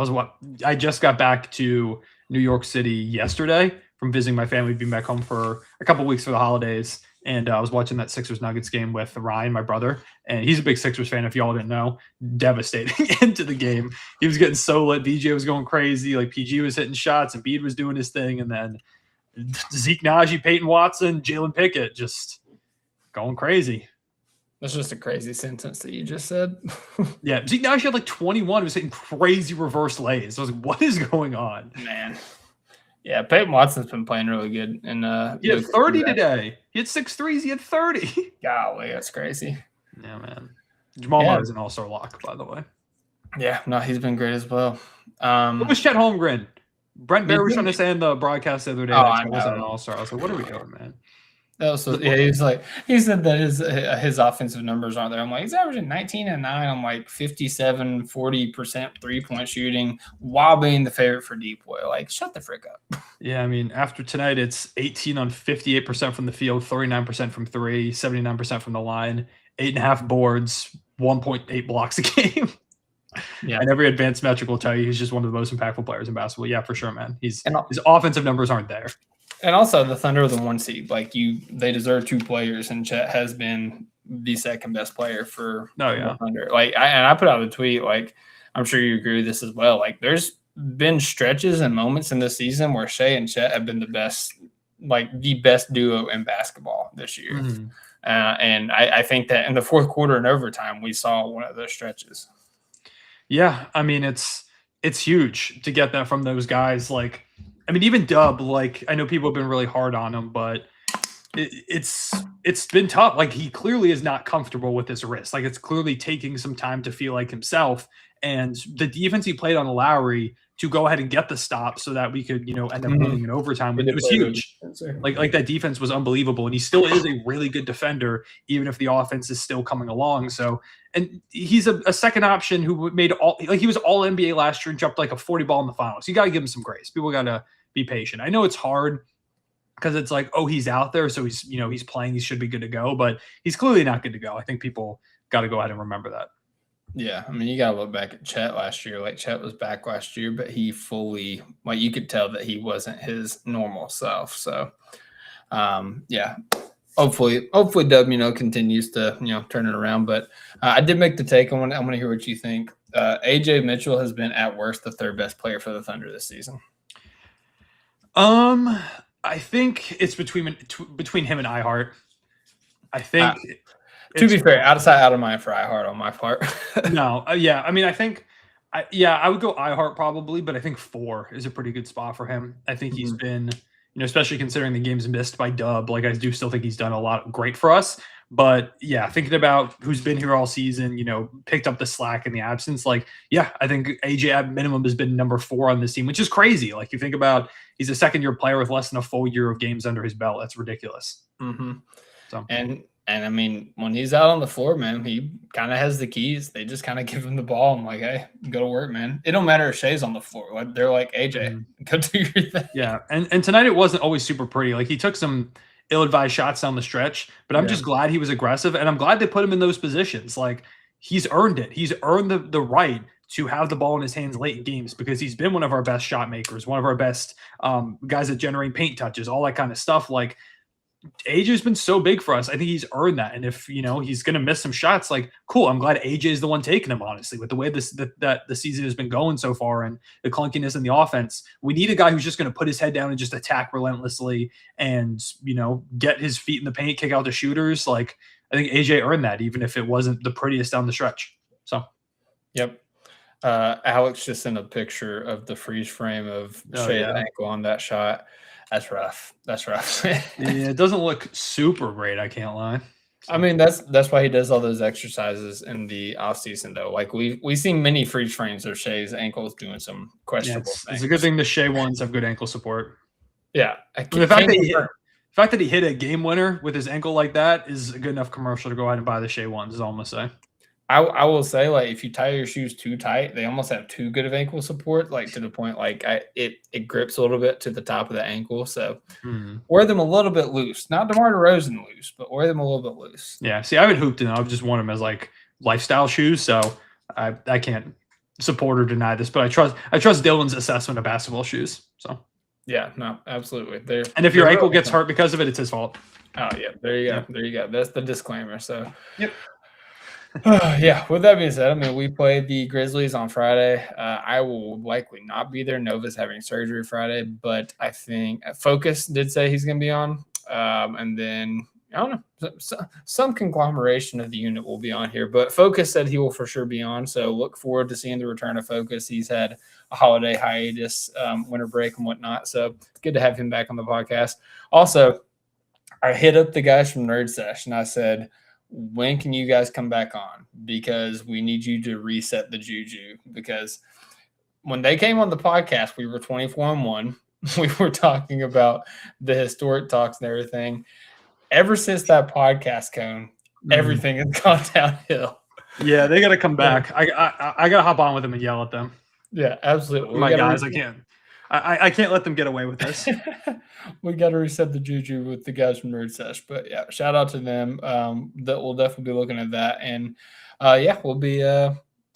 I just got back to New York City yesterday from visiting my family, being back home for a couple weeks for the holidays. and I was watching that Sixers Nuggets game with Ryan, my brother, and he's a big Sixers fan. If y'all didn't know, devastating into the game. He was getting so lit. VJ was going crazy. Like PG was hitting shots, and Embiid was doing his thing, and then Zeke Naji, Peyton Watson, Jalen Pickett just going crazy. That's just a crazy sentence that you just said. Yeah, Zeke Naji had like 21. He was hitting crazy reverse lays. I was like, what is going on? Man. Yeah, Peyton Watson's been playing really good. And he had 30 today. He had 6 threes. He had 30. Golly, that's crazy. Yeah, man. Jamal Murray is an all-star lock, by the way. Yeah, no, he's been great as well. What was Chet Holmgren? Brent Bear was trying to say in the broadcast the other day that he wasn't an all-star. I was like, what are we doing, man? He said that his offensive numbers aren't there. I'm like, he's averaging 19 and 9 on like 57, 40% 3-point shooting while being the favorite for deep boy. Like, shut the frick up. Yeah, I mean, after tonight, it's 18 on 58% from the field, 39% from 3, 79% from the line, 8.5 boards, 1.8 blocks a game. Yeah, and every advanced metric will tell you he's just one of the most impactful players in basketball. Yeah, for sure, man. His offensive numbers aren't there. And also, the Thunder are the 1 seed. Like they deserve 2 players, and Chet has been the second best player for the Thunder. Like, I put out a tweet. Like, I'm sure you agree with this as well. Like, there's been stretches and moments in this season where Shea and Chet have been the best duo in basketball this year. Mm-hmm. And I think that in the fourth quarter and overtime, we saw one of those stretches. Yeah, I mean, it's huge to get that from those guys. Like, I mean, even Dub, like, I know people have been really hard on him, but it's been tough. Like, he clearly is not comfortable with his wrist. Like, it's clearly taking some time to feel like himself. And the defense he played on Lowry to go ahead and get the stop so that we could, end up winning in overtime, it was huge. Like that defense was unbelievable. And he still is a really good defender, even if the offense is still coming along. So, and he's a second option who made he was all NBA last year and jumped like a 40 ball in the finals. You got to give him some grace. People got to be patient. I know it's hard because it's like, oh, he's out there. So he's playing. He should be good to go, but he's clearly not good to go. I think people got to go ahead and remember that. Yeah, I mean, you got to look back at Chet last year. Like, Chet was back last year, but he fully, like, you could tell that he wasn't his normal self. So, yeah, hopefully Dub, continues to, turn it around. But I did make the take. I want to hear what you think. AJ Mitchell has been at worst the third best player for the Thunder this season. I think it's between him and iHeart. I think. To be fair, out of mind for iHeart on my part. No, yeah. I mean, I think, I would go iHeart probably, but I think 4 is a pretty good spot for him. I think he's been, especially considering the games missed by Dub, like I do still think he's done a lot great for us. But yeah, thinking about who's been here all season, picked up the slack in the absence. Like, yeah, I think AJ at minimum has been number 4 on this team, which is crazy. Like, you think about, he's a second-year player with less than a full year of games under his belt. That's ridiculous. Mm-hmm. So And I mean, when he's out on the floor, man, he kind of has the keys. They just kind of give him the ball. I'm like, hey, go to work, man. It don't matter if Shea's on the floor. Like, they're like, AJ, go do your thing. Yeah, and tonight it wasn't always super pretty. Like, he took some ill-advised shots down the stretch, but I'm just glad he was aggressive, and I'm glad they put him in those positions. Like, he's earned it. He's earned the right to have the ball in his hands late in games because he's been one of our best shot makers, one of our best guys that generate paint touches, all that kind of stuff. Like, AJ's been so big for us. I think he's earned that. And if, he's going to miss some shots, like, cool. I'm glad AJ is the one taking them, honestly, with the way that the season has been going so far and the clunkiness in the offense. We need a guy who's just going to put his head down and just attack relentlessly and, get his feet in the paint, kick out the shooters. Like, I think AJ earned that, even if it wasn't the prettiest down the stretch. So, yep. Alex just sent a picture of the freeze frame of Shea's ankle on that shot. That's rough. Yeah, it doesn't look super great. I can't lie. So. I mean, that's why he does all those exercises in the off season, though. Like we've seen many freeze frames of Shea's ankles doing some questionable things. It's a good thing the Shea ones have good ankle support. Yeah, the fact that he hit a game winner with his ankle like that is a good enough commercial to go ahead and buy the Shea ones. Is all I'm gonna say. I will say, like, if you tie your shoes too tight, they almost have too good of ankle support, like to the point, like it grips a little bit to the top of the ankle. So wear them a little bit loose, not DeMar DeRozan loose, but wear them a little bit loose. Yeah. See, I haven't hooped in them. I've just worn them as like lifestyle shoes. So I can't support or deny this, but I trust Dylan's assessment of basketball shoes. So Yeah, no, absolutely. And if your ankle gets hurt because of it, it's his fault. Oh yeah, there you go. Yep. There you go. That's the disclaimer. So Yep. yeah, with that being said, I mean, we played the Grizzlies on Friday. I will likely not be there. Nova's having surgery Friday, but I think Focus did say he's going to be on. And then, I don't know, some conglomeration of the unit will be on here, but Focus said he will for sure be on. So look forward to seeing the return of Focus. He's had a holiday hiatus, winter break and whatnot. So it's good to have him back on the podcast. Also, I hit up the guys from Nerd Sesh and I said, when can you guys come back on? Because we need you to reset the juju. Because when they came on the podcast, we were 24-1. We were talking about the historic talks and everything. Ever since that podcast, Cone, everything has gone downhill. Yeah, they got to come back. I got to hop on with them and yell at them. Yeah, absolutely. My guys, I can't. I can't let them get away with this. We got to reset the juju with the guys from Nerd Sesh. But yeah, shout out to them. That we'll definitely be looking at that. And yeah, we'll be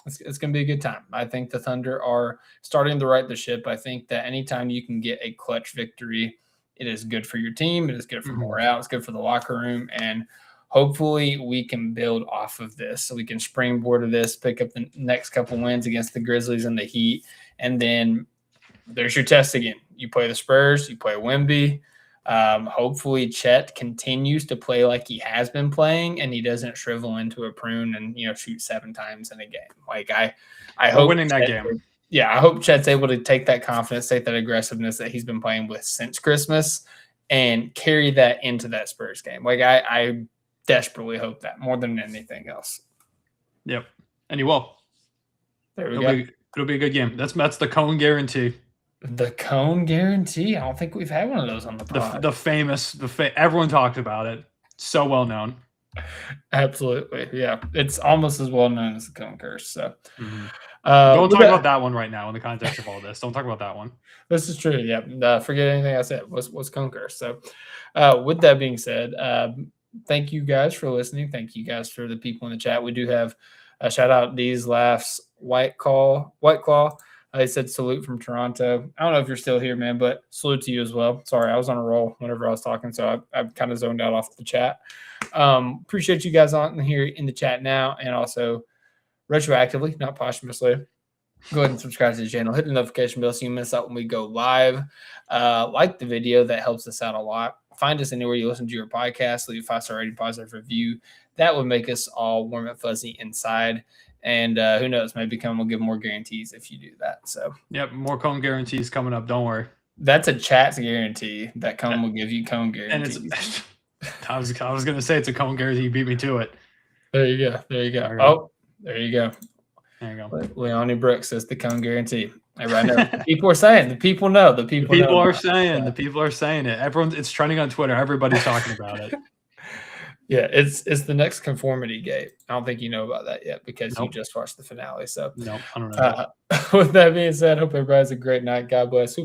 it's gonna be a good time. I think the Thunder are starting to right the ship. I think that anytime you can get a clutch victory, it is good for your team. It is good for morale. It's good for the locker room. And hopefully we can build off of this. So we can springboard to this, pick up the next couple wins against the Grizzlies and the Heat, and then there's your test again. You play the Spurs, you play Wemby. Hopefully Chet continues to play like he has been playing and he doesn't shrivel into a prune and, shoot 7 times in a game. Like I hope winning that game. Yeah, I hope Chet's able to take that confidence, take that aggressiveness that he's been playing with since Christmas and carry that into that Spurs game. Like I desperately hope that more than anything else. Yep. And he will. There we go. It'll be a good game. That's the Cone guarantee. The Cone guarantee. I don't think we've had one of those on the pod. The famous, everyone talked about it. So well known. Absolutely. Yeah. It's almost as well known as the Cone curse. So don't talk about that one right now in the context of all this. Don't talk about that one. This is true. Yeah. Forget anything I said. What's Cone curse? So with that being said, thank you guys for listening. Thank you guys for the people in the chat. We do have a shout out D's Laughs White Claw. I said salute from Toronto. I don't know if you're still here, man, but salute to you as well. Sorry, I was on a roll whenever I was talking, so I kind of zoned out off the chat. Appreciate you guys on here in the chat now, and also retroactively, not posthumously. Go ahead and subscribe to the channel. Hit the notification bell so you miss out when we go live. Like the video. That helps us out a lot. Find us anywhere you listen to your podcast. Leave a 5-star rating, positive review. That would make us all warm and fuzzy inside. And who knows, maybe Cone will give more guarantees if you do that. So yep, more Cone guarantees coming up. Don't worry. That's a chat's guarantee that Cone will give you Cone guarantees. And I was gonna say it's a Cone guarantee. You beat me to it. There you go. There you go. Oh, there you go. There you go. Leonie Brooks says the Cone guarantee. Everybody knows. The people are saying. The people know. The people are saying. The people are saying it. It's trending on Twitter. Everybody's talking about it. Yeah, it's the next conformity gate. I don't think you know about that yet because you just watched the finale. So no, I don't know. With that being said, hope everybody has a great night. God bless.